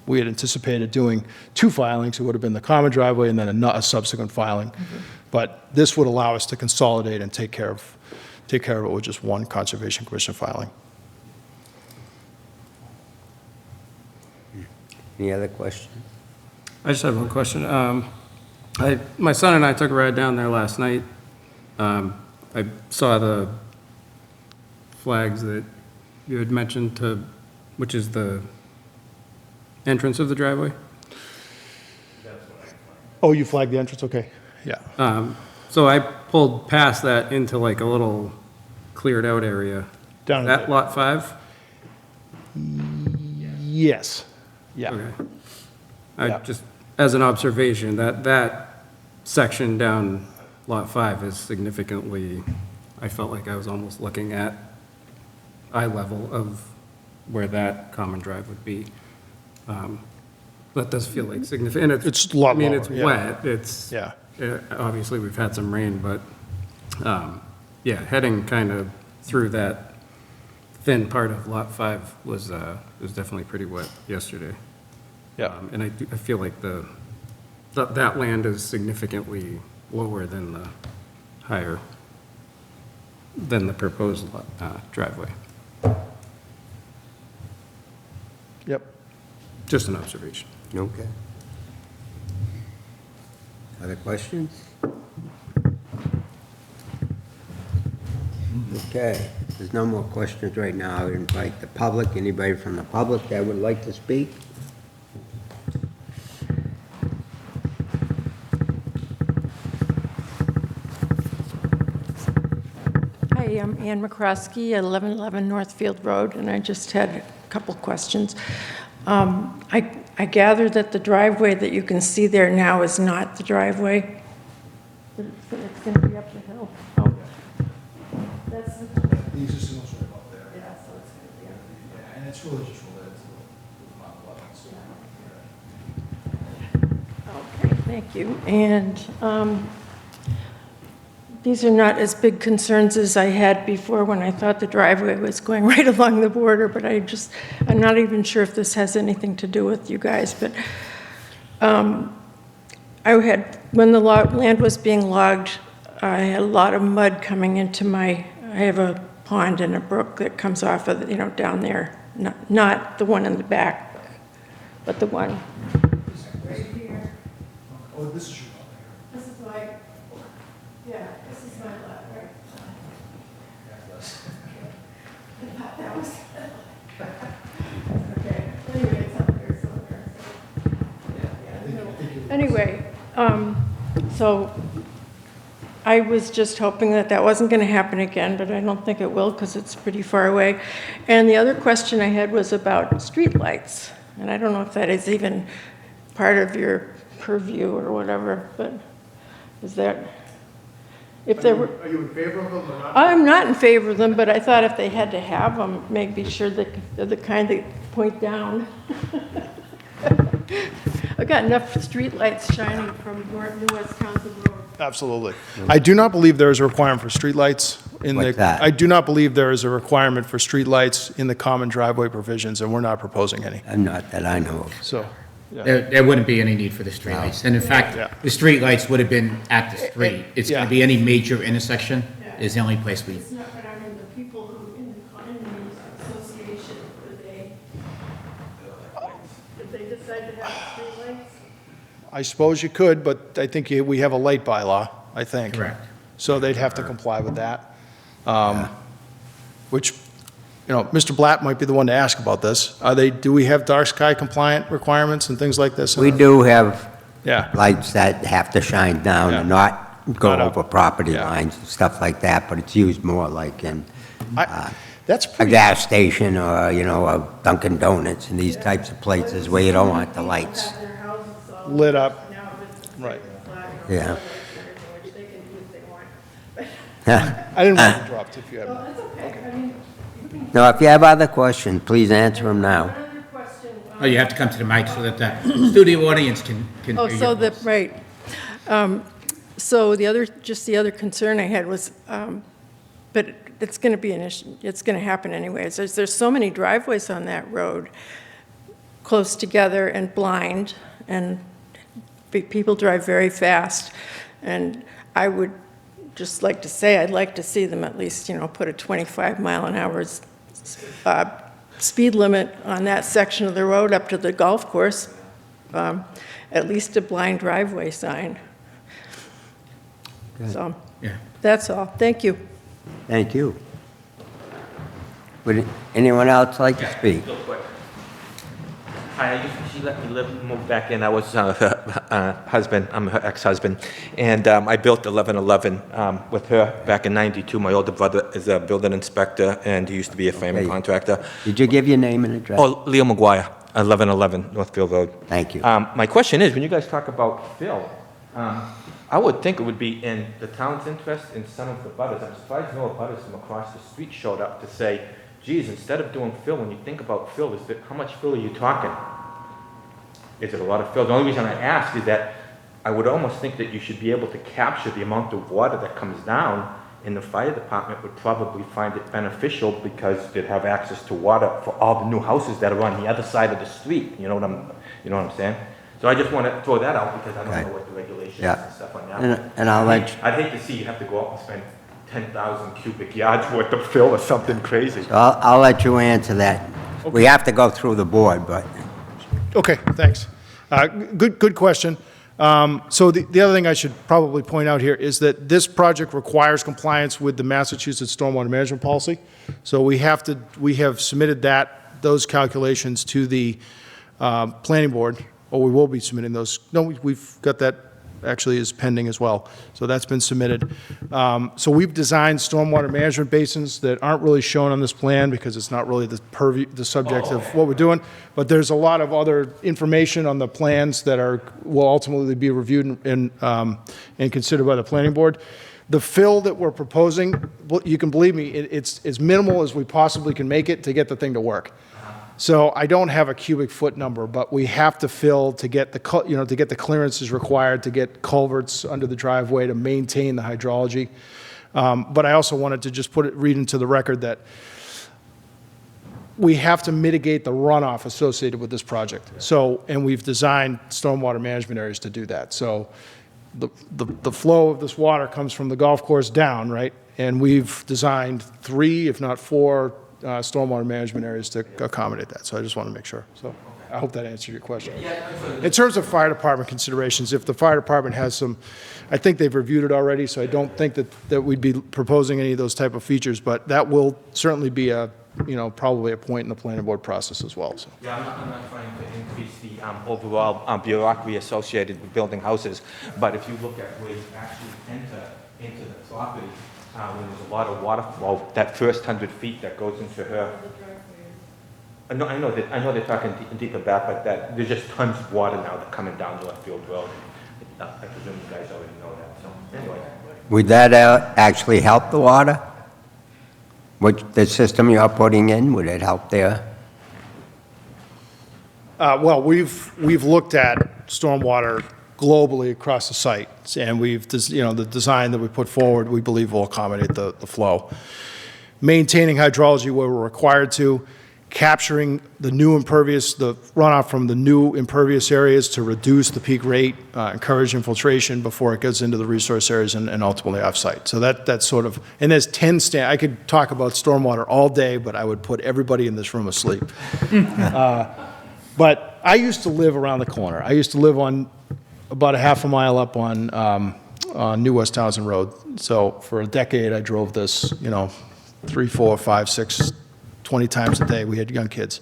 We had anticipated doing 2 filings. It would have been the common driveway and then a subsequent filing. But this would allow us to consolidate and take care of it with just 1 Conservation Commission filing. Any other questions? I just have one question. My son and I took a ride down there last night. I saw the flags that you had mentioned which is the entrance of the driveway. Oh, you flagged the entrance? Okay. Yeah. So I pulled past that into like a little cleared out area. Down at lot 5? Yes. Yeah. Okay. Just as an observation, that section down lot 5 is significantly, I felt like I was almost looking at eye level of where that common drive would be. That does feel like significant. It's a lot lower, it's wet. It's, Yeah. obviously we've had some rain, but, yeah, heading kind of through that thin part of lot 5 was definitely pretty wet yesterday. Yeah. And I feel like that land is significantly lower than the proposed driveway. Yep. Just an observation. Okay. Other questions? Okay, if there's no more questions right now. I would invite the public, anybody from the public that would like to speak? Hi, I'm Ann McCroskey at 1111 Northfield Road, and I just had a couple questions. I gather that the driveway that you can see there now is not the driveway? It's going to be up the hill? Oh. That's the... The existing one's right up there. Yeah, so it's going to be up. Yeah, and it's really just related to the Okay, thank you. And these are not as big concerns as I had before when I thought the driveway was going right along the border, but I'm not even sure if this has anything to do with you guys, but when the land was being logged, I had a lot of mud coming into I have a pond and a brook that comes off of, down there, not the one in the back, but the one right here. Oh, this is your lot This is my, yeah, this is my lot, right? I thought that was, okay, anyway, it's up there somewhere. Anyway, so I was just hoping that that wasn't going to happen again, but I don't think it will because it's pretty far away. And the other question I had was about streetlights, and I don't know if that is even part of your purview or whatever, but is that, if there were... Are you in favor of them or not? I'm not in favor of them, but I thought if they had to have them, maybe sure that they're the kind that point down. I've got enough streetlights shining from North and West Townsend Road. Absolutely. I do not believe there is a requirement for streetlights in the... What's that? I do not believe there is a requirement for streetlights in the common driveway provisions, and we're not proposing any. Not that I know of. So, yeah. There wouldn't be any need for the streetlights. And in fact, Yeah. the streetlights would have been at the street. It's going Yeah. to be any major intersection is the only place we, It's not, but I mean, the people who in the association, did they decide to have streetlights? I suppose you could, but I think we have a light bylaw, I think. correct. So they'd have to comply with that. Which, you know, Mr. Blatt might be the one to ask about this. Do we have dark sky compliant requirements and things like this? We do have Yeah. lights that have to shine down and not go Not up. over property Yeah. lines and stuff like that, but it's used more like in That's a pretty, gas station or, you know, a Dunkin' Donuts and these types of places where you don't want the lights. Their houses all lit up, now with right. Yeah. which they can do if they want. I didn't want to interrupt if you had. Well, that's okay, I mean, No, if you have other questions, please answer them now. one other question. Oh, you have to come to the mic so that the studio audience can Oh, hear so your the, voice. right. So the other concern I had was, but it's going to be an issue, it's going to happen anyways. There's so many driveways on that road, close together and blind, and people drive very fast. And I would just like to say, I'd like to see them at least, you know, put a 25-mile-an-hour speed limit on that section of the road up to the golf course, at least a blind driveway sign. So, Yeah. that's all. Thank you. Thank you. Would anyone else like to speak? Real quick. Hi, she let me move back in. I was her husband, I'm her ex-husband, and I built 1111 with her back in '92. My older brother is a building inspector, and he used to be a framing Okay. contractor. Did you give your name and address? Oh, Leo McGuire, 1111 Northfield Road. Thank you. My question is, when you guys talk about fill, I would think it would be in the town's interest and some of the butters. I'm surprised no butters from across the street showed up to say, geez, instead of doing fill, when you think about fill, how much fill are you talking? Is it a lot of fill? The only reason I ask is that I would almost think that you should be able to capture the amount of water that comes down, and the fire department would probably find it beneficial because they'd have access to water for all the new houses that are on the other side of the street. You know what I'm saying? So I just want to throw that out because I don't Okay. know what the regulations Yeah. and stuff on that. And I'll let you, I'd hate to see you have to go out and spend 10,000 cubic yards worth of fill or something crazy. I'll let you answer that. We have to go through the board, but Okay, thanks. Good question. So the other thing I should probably point out here is that this project requires compliance with the Massachusetts Stormwater Management Policy. So we have submitted those calculations to the planning board, or we will be submitting those. No, we've got that actually is pending as well. So that's been submitted. So we've designed stormwater management basins that aren't really shown on this plan because it's not really the subject of what we're doing. But there's a lot of other information on the plans that will ultimately be reviewed and considered by the planning board. The fill that we're proposing, well, you can believe me, it's as minimal as we possibly can make it to get the thing to work. So I don't have a cubic foot number, but we have to fill to get the clearances required to get culverts under the driveway to maintain the hydrology. But I also wanted to just read into the record that we have to mitigate the runoff associated with this project. So, and we've designed stormwater management areas to do that. So the flow of this water comes from the golf course down, right? And we've designed 3, if not 4, stormwater management areas to accommodate that. So I just want to make sure. So I hope that answered your question. In terms of fire department considerations, if the fire department has some, I think they've reviewed it already, so I don't think that we'd be proposing any of those type of features, but that will certainly be probably a point in the planning board process as well, so. Yeah, I'm not trying to increase the overall bureaucracy associated with building houses, but if you look at where you actually enter into the property, when there's a lot of water flow, that first 100 feet that goes into her. No, I know they're talking deeper back, but there's just tons of water now that coming down Northfield Road. I presume you guys already know that, so anyway. Would that actually help the water? The system you're putting in, would it help there? Well, we've looked at stormwater globally across the site, and the design that we put forward, we believe will accommodate the flow. Maintaining hydrology where we're required to, capturing the new impervious, the runoff from the new impervious areas to reduce the peak rate, encourage infiltration before it gets into the resource areas and ultimately off-site. So that's sort of, and there's 10 I could talk about stormwater all day, but I would put everybody in this room asleep. But I used to live around the corner. I used to live on about a half a mile up on New West Townsend Road. So for a decade, I drove this, 3, 4, 5, 6, 20 times a day. We had young kids.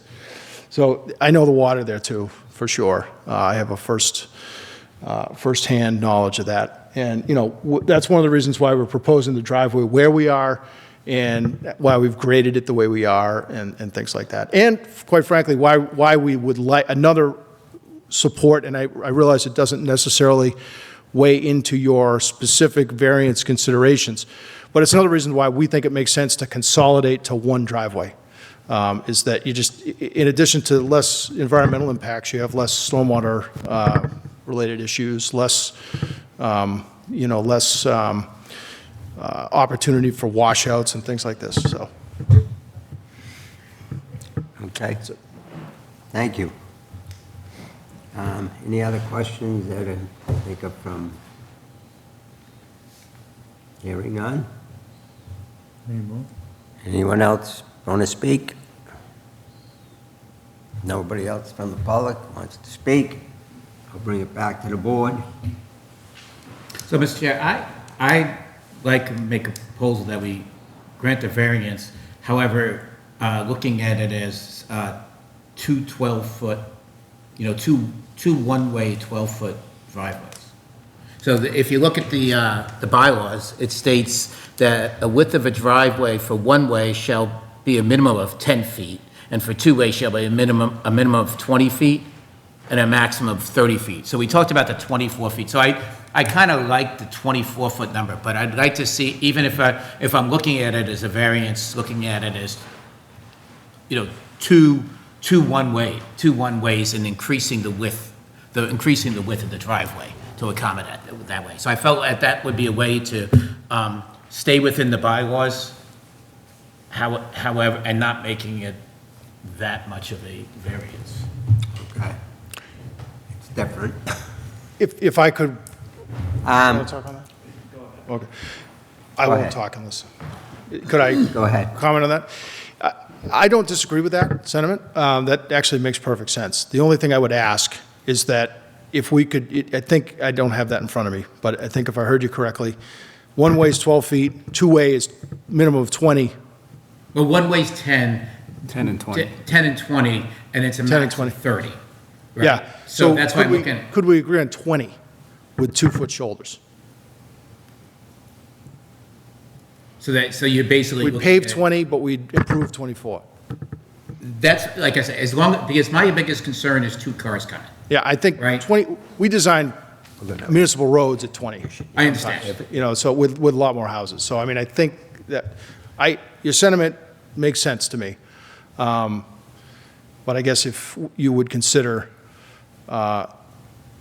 So I know the water there too, for sure. I have a first-hand knowledge of that. And, that's one of the reasons why we're proposing the driveway where we are and why we've graded it the way we are and things like that. And quite frankly, why we would like another support, and I realize it doesn't necessarily weigh into your specific variance considerations, but it's another reason why we think it makes sense to consolidate to one driveway. Is that you just, in addition to less environmental impacts, you have less stormwater related issues, less opportunity for washouts and things like this. So, Okay. Thank you. Any other questions that I think of from hearing none? Anyone else want to speak? Nobody else from the public wants to speak? I'll bring it back to the board. So, Mr. Chair, I'd like to make a proposal that we grant the variance. However, looking at it as two 12-foot, two one-way 12-foot driveways. So if you look at the bylaws, it states that a width of a driveway for one-way shall be a minimum of 10 feet, and for two-way shall be a minimum of 20 feet, and a maximum of 30 feet. So we talked about the 24 feet. So I kind of like the 24-foot number, but I'd like to see, even if I'm looking at it as a variance, looking at it as, two one-ways and increasing the width of the driveway to accommodate it that way. So I felt that would be a way to stay within the bylaws, however, and not making it that much of a variance. Okay. It's different. if I could, want to talk on that? Okay. I Go won't ahead. talk on this. Could I Go ahead. comment on that? I don't disagree with that sentiment. That actually makes perfect sense. The only thing I would ask is that if we could, I think, I don't have that in front of me, but I think if I heard you correctly, one way is 12 feet, two way is minimum of 20. Well, one way's 10. 10 and 20. 10 and 20, and it's a 10 and max 20. of 30. right? Yeah. So that's why I'm could we- looking, Could we agree on 20 with 2-foot shoulders? so you're basically. We'd looking pave at- 20, but we'd improve 24. That's, like I said, because my biggest concern is two cars coming. Yeah, I think Right. 20, we designed municipal roads at 20. I understand. So with a lot more houses. So, I mean, I think that, your sentiment makes sense to me. But I guess if you would consider a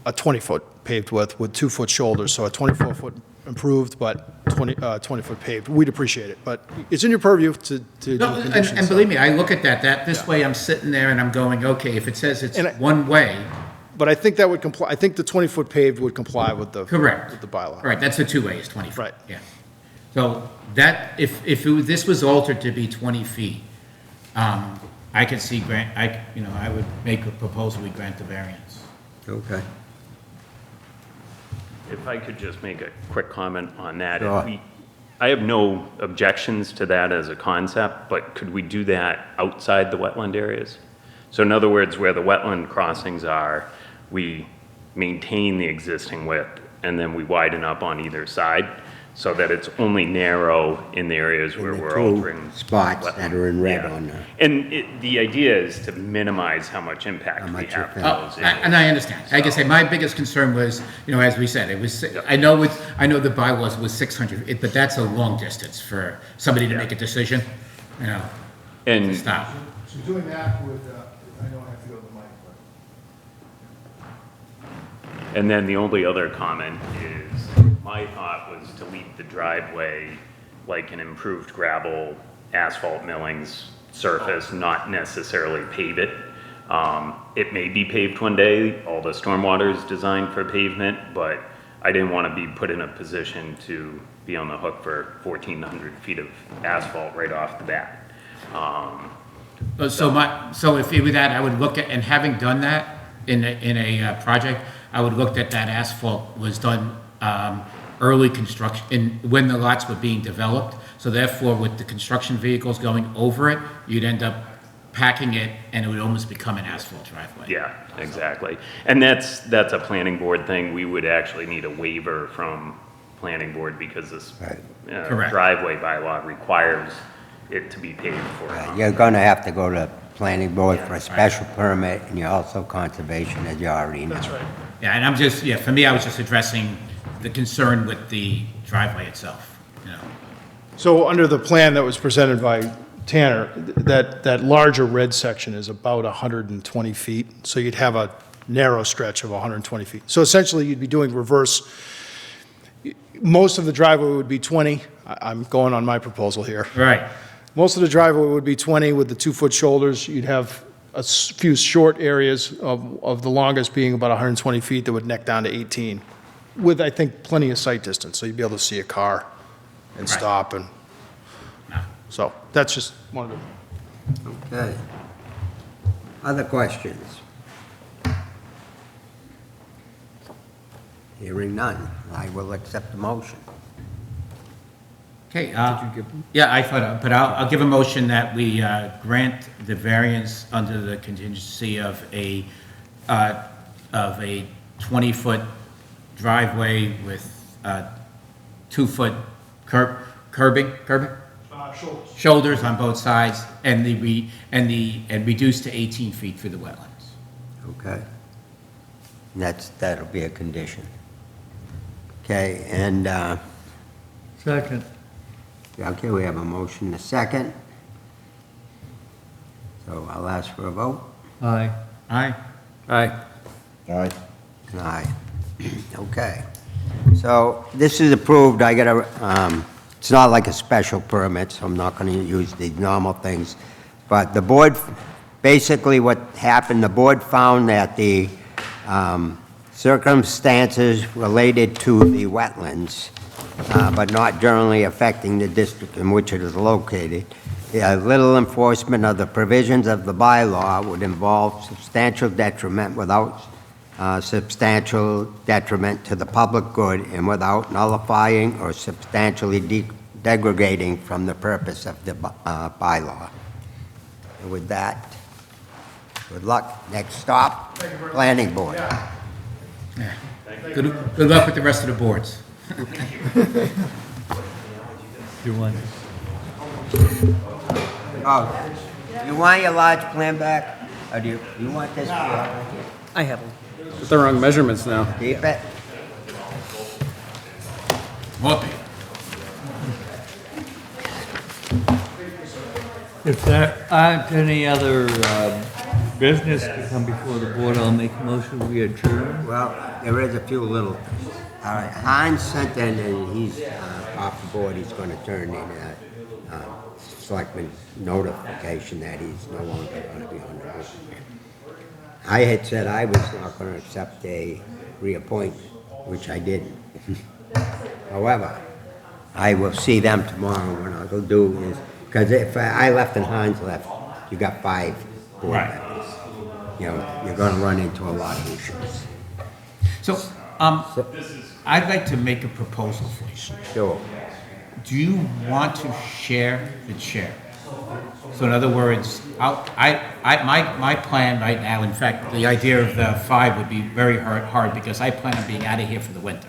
20-foot paved width with 2-foot shoulders, so a 24-foot improved, but 20-foot paved, we'd appreciate it. But it's in your purview to do No, conditions. and believe me, I look at this way I'm sitting there and I'm going, okay, if it says it's one way, But I think that would comply, I think the 20-foot paved would comply with the. correct. With the bylaw. All right, that's a two-way, is 20 feet. Right. Yeah. So that, if this was altered to be 20 feet, I I could see I would make a proposal, we grant the variance. Okay. If I could just make a quick comment on that. Sure. I have no objections to that as a concept, but could we do that outside the wetland areas? So in other words, where the wetland crossings are, we maintain the existing width, and then we widen up on either side, so that it's only narrow in the areas where the we're two altering. spots that are in red Yeah. on there. And the idea is to minimize how much impact we much have to impact. those And I understand. Like I say, my biggest concern was, as we said, it was, I know the bylaws was 600, but that's a long distance for somebody to make a decision, to And stop. So doing that would, I don't have to go to the mic, but. And then the only other comment is, my thought was to leave the driveway like an improved gravel asphalt millings surface, not necessarily pave it. It may be paved one day, all the stormwater is designed for pavement, but I didn't want to be put in a position to be on the hook for 1,400 feet of asphalt right off the bat. So if it were that, I would look at, and having done that in a project, I would look at that asphalt was done early construction, when the lots were being developed. So therefore, with the construction vehicles going over it, you'd end up packing it, and it would almost become an asphalt driveway. Yeah, exactly. And that's a planning board thing. We would actually need a waiver from planning board because this Correct. driveway bylaw requires it to be paved for. You're gonna have to go to planning board for a special permit, and you're also conservation, as you already know. That's right. Yeah, and I'm just, for me, I was just addressing the concern with the driveway itself, So under the plan that was presented by Tanner, that larger red section is about 120 feet, so you'd have a narrow stretch of 120 feet. So essentially, you'd be doing reverse. Most of the driveway would be 20. I'm going on my proposal here. Right. Most of the driveway would be 20 with the 2-foot shoulders. You'd have a few short areas of the longest being about 120 feet that would neck down to 18, with, I think, plenty of sight distance, so you'd be able to see a car and Right. stop, and so that's just one of the. Okay. Other questions? Hearing none, I will accept the motion. Okay, yeah, I thought, but I'll give a motion that we grant the variance under the contingency of a 20-foot driveway with 2-foot curbing? Shoulders on both sides, and reduced to 18 feet for the wetlands. Okay. And that'll be a condition. Okay, and, Second. okay, we have a motion, a second. So I'll ask for a vote. Aye. Aye. Aye. Aye. And aye. Okay. So this is approved. I gotta, it's not like a special permit, so I'm not gonna use the normal things. But the board, basically what happened, the board found that the circumstances related to the wetlands, but not generally affecting the district in which it is located. Little enforcement of the provisions of the bylaw would involve substantial detriment without substantial detriment to the public good and without nullifying or substantially degrading from the purpose of the bylaw. And with that, good luck. Next stop, planning board. Good luck with the rest of the boards. You want? Oh, you want your large plan back? Or do you want this? I have one. With the wrong measurements now. Keep it. Whoopee. If there aren't any other business to come before the board, I'll make a motion we adjourn. Well, there is a few little things. All right, Heinz sent in, and he's off the board, he's going to turn in a selectman notification that he's no longer going to be on the board. I had said I was not going to accept a reappointment, which I didn't. However, I will see them tomorrow. What I'll do is, because if I left and Heinz left, you got 5 board Right. members. You know, you're gonna run into a lot of issues. So, I'd like to make a proposal for you. Sure. Do you want to share the chair? So in other words, my plan right now, in fact, the idea of the 5 would be very hard because I plan on being out of here for the winter.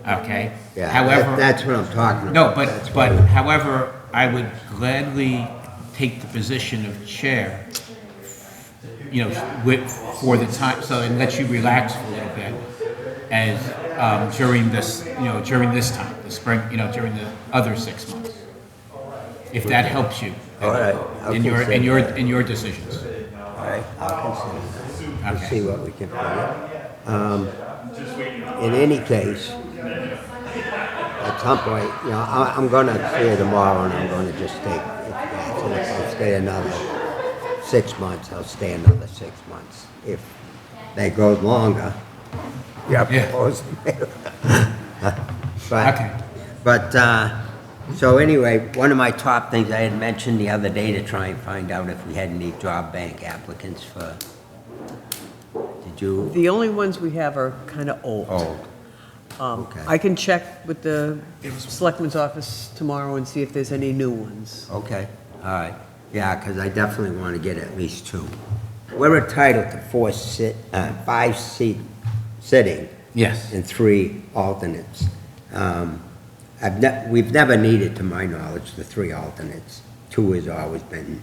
Okay? Yeah, However, that's what I'm talking about. no, That's but why- however, I would gladly take the position of chair, you know, for the time, so and let you relax a little bit as, during this, you know, during this time, the spring, you know, during the other 6 months. If that helps you. All right, I'll In consider that. your decisions. All right, I'll consider that. We'll Okay. see what we can find. In any case, at some point, you know, I'm gonna clear tomorrow and I'm gonna just take, if I'll stay another 6 months, I'll stay another 6 months. If they go longer, yeah, Yeah. propose. Okay. But, so anyway, one of my top things I had mentioned the other day to try and find out if we had any job bank applicants for, did you? The only ones we have are kind of old. Oh, okay. I can check with the selectman's office tomorrow and see if there's any new ones. Okay, all right. Yeah, because I definitely want to get at least 2. We're entitled to 5-seat sitting. Yes. And 3 alternates. We've never needed, to my knowledge, the 3 alternates. 2 has always been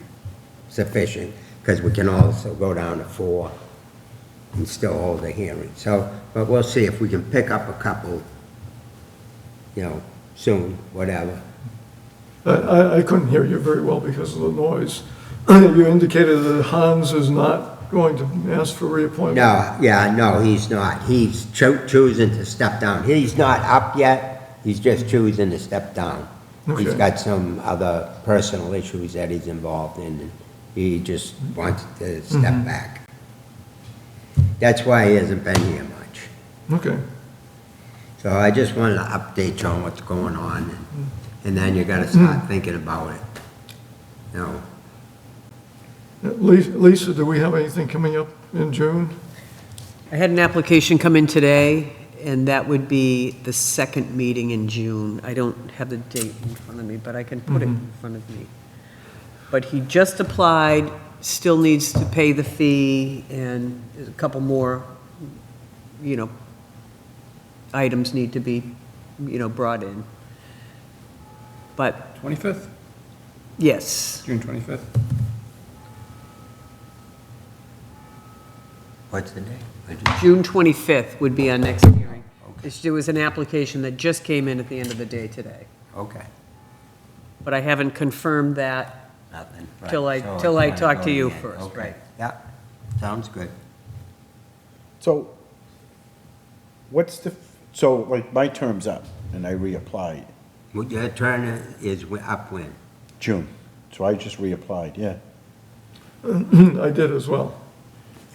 sufficient, because we can also go down to 4 and still hold a hearing. So, but we'll see if we can pick up a couple, you know, soon, whatever. I couldn't hear you very well because of the noise. You indicated that Hans is not going to ask for reappointment. No, he's not. He's choosing to step down. He's not up yet, he's just choosing to step down. He's Okay. got some other personal issues that he's involved in, and he just wants to step back. That's why he hasn't been here much. Okay. So I just wanted to update you on what's going on, and then you gotta start thinking about it. You know, Lisa, do we have anything coming up in June? I had an application come in today, and that would be the second meeting in June. I don't have the date in front of me, but I can put it in front of me. But he just applied, still needs to pay the fee, and there's a couple more, you know, items need to be, you know, brought in. But, 25th? yes, June 25th? what's the date? June 25th would be our next hearing. There was an application that just came in at the end of the day today, Okay, but I haven't confirmed that nothing. Right. till I So till I it's talk gonna to go you in. first, Okay. right? Yeah, sounds good. So, what's the, so like my term's up and I reapplied, Well, your turn is up when? June, so I just reapplied, yeah. I did as well.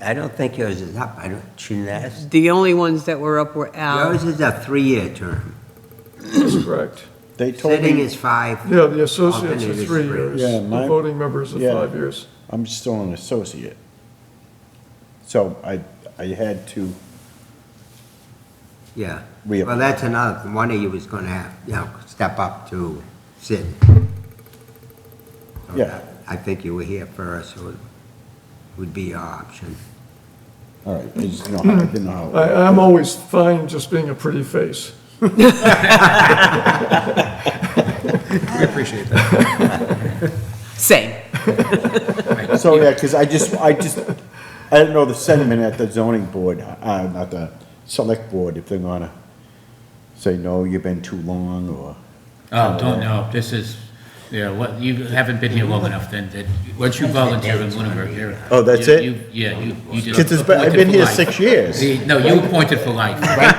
I don't think yours is up. I don't, shouldn't ask. The only ones that were up were Al. Yours is a 3-year term. That's correct. They told Sitting me, is 5. Yeah, the associates alternate are is 3 years. Yeah, The my- voting members are yeah. 5 years. I'm still an associate. So I had to, Yeah. Reapply. Well, that's another, one of you was gonna have, you know, step up to sit. So Yeah. I think you were here first, so it would be your option. all right, I just didn't know how. I'm always fine just being a pretty face. We appreciate that. Same. So, yeah, because I don't know the sentiment at the zoning board, not the select board, if they're gonna say, no, you've been too long, or, Oh, don't know, this is, yeah, what, you haven't been here long enough then, that, once you volunteer in Lunenburg, you're. Oh, that's you- it? you- Yeah, you just. because I've appointed been for here life. 6 years. No, you appointed for life, right?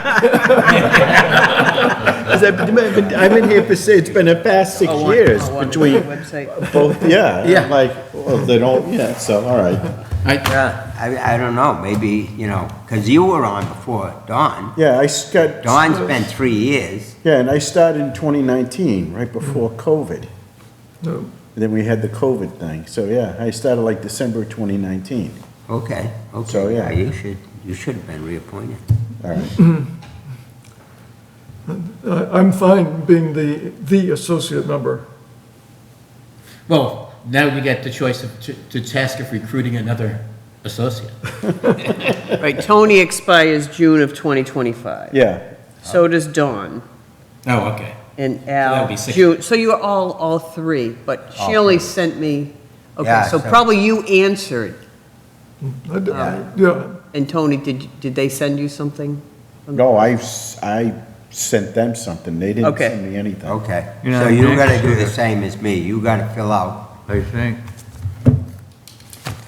'Cause I've been here for, it's been the past 6 years Oh, on the between website. both, yeah. Yeah. I'm like, well, they don't, yeah, so, all right. Yeah, I don't know, maybe, you know, because you were on before Dawn. Yeah, got. Dawn's been 3 years. Yeah, and I started in 2019, right before COVID. No. And then we had the COVID thing. So, yeah, I started like December 2019. Okay, okay. So, yeah. You should have been reappointed. All right. I'm fine being the associate member. Well, now we get the choice to task of recruiting another associate. Right, Tony expires June of 2025. Yeah. So does Dawn. Oh, okay. And that Al, would be 6. June, so you're all three, but she All only three. sent me, okay, Yeah, so so- probably you answered. Yeah, And Tony, did they send you something? No, I sent them something. They didn't Okay. send me anything. Okay, You know, so you next gotta do the year- same as me. You gotta fill out. I think.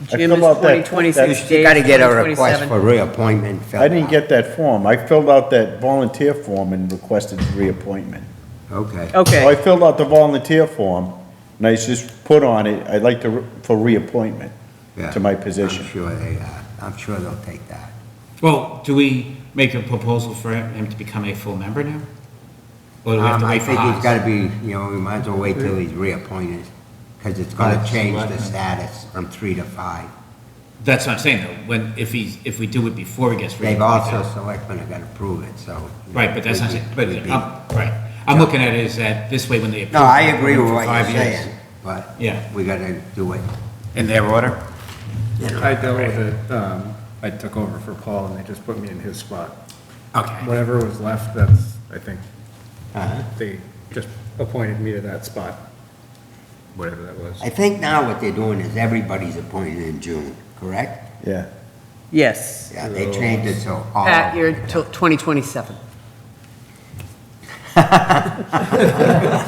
Jim is filled out that- 2026, You gotta get a request 2027. for reappointment filled I didn't out. get that form. I filled out that volunteer form and requested reappointment. Okay. So I Okay, filled out the volunteer form, and I just put on it, I'd like to, for reappointment Yeah. to my position. I'm sure they'll take that. Well, do we make a proposal for him to become a full member now? Or do we have to I wait for think he's Haas? gotta be, we might as well wait till he's reappointed, because it's gonna change the status from 3 to 5. That's what I'm saying, though, if we do it before he gets They've reappointed. also, selectmen have gotta approve it, so. Right, but that's not, but, Would be- right. I'm looking at it as that, this way when they approve. No, I it, agree with for what you're 5 years. saying, but Yeah. we gotta do it. In their order? I dealt with it, I took over for Paul and they just put me in his spot. Okay. Whatever was left, that's, I think, Uh-huh. they just appointed me to that spot, whatever that was. I think now what they're doing is everybody's appointed in June, correct? Yeah. yes. Yeah, they changed it so all. Pat, you're till 2027.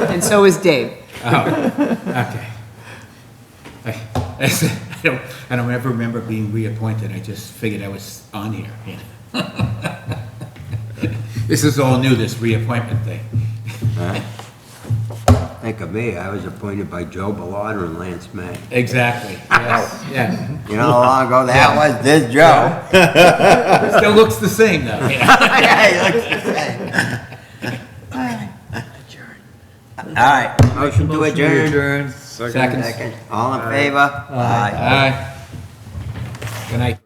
And so is Dave. Okay. I don't ever remember being reappointed, I just figured I was on here. Yeah. This is all new, this reappointment thing. Huh? Think of me, I was appointed by Joe Bellotta and Lance May. Exactly, yes, yeah. You know how long ago that was? This Joe. It still looks the same, though, yeah. Yeah, he looks the same. All right, motion to adjourn. Seconds. Second. All in favor? Aye. Aye. Good night.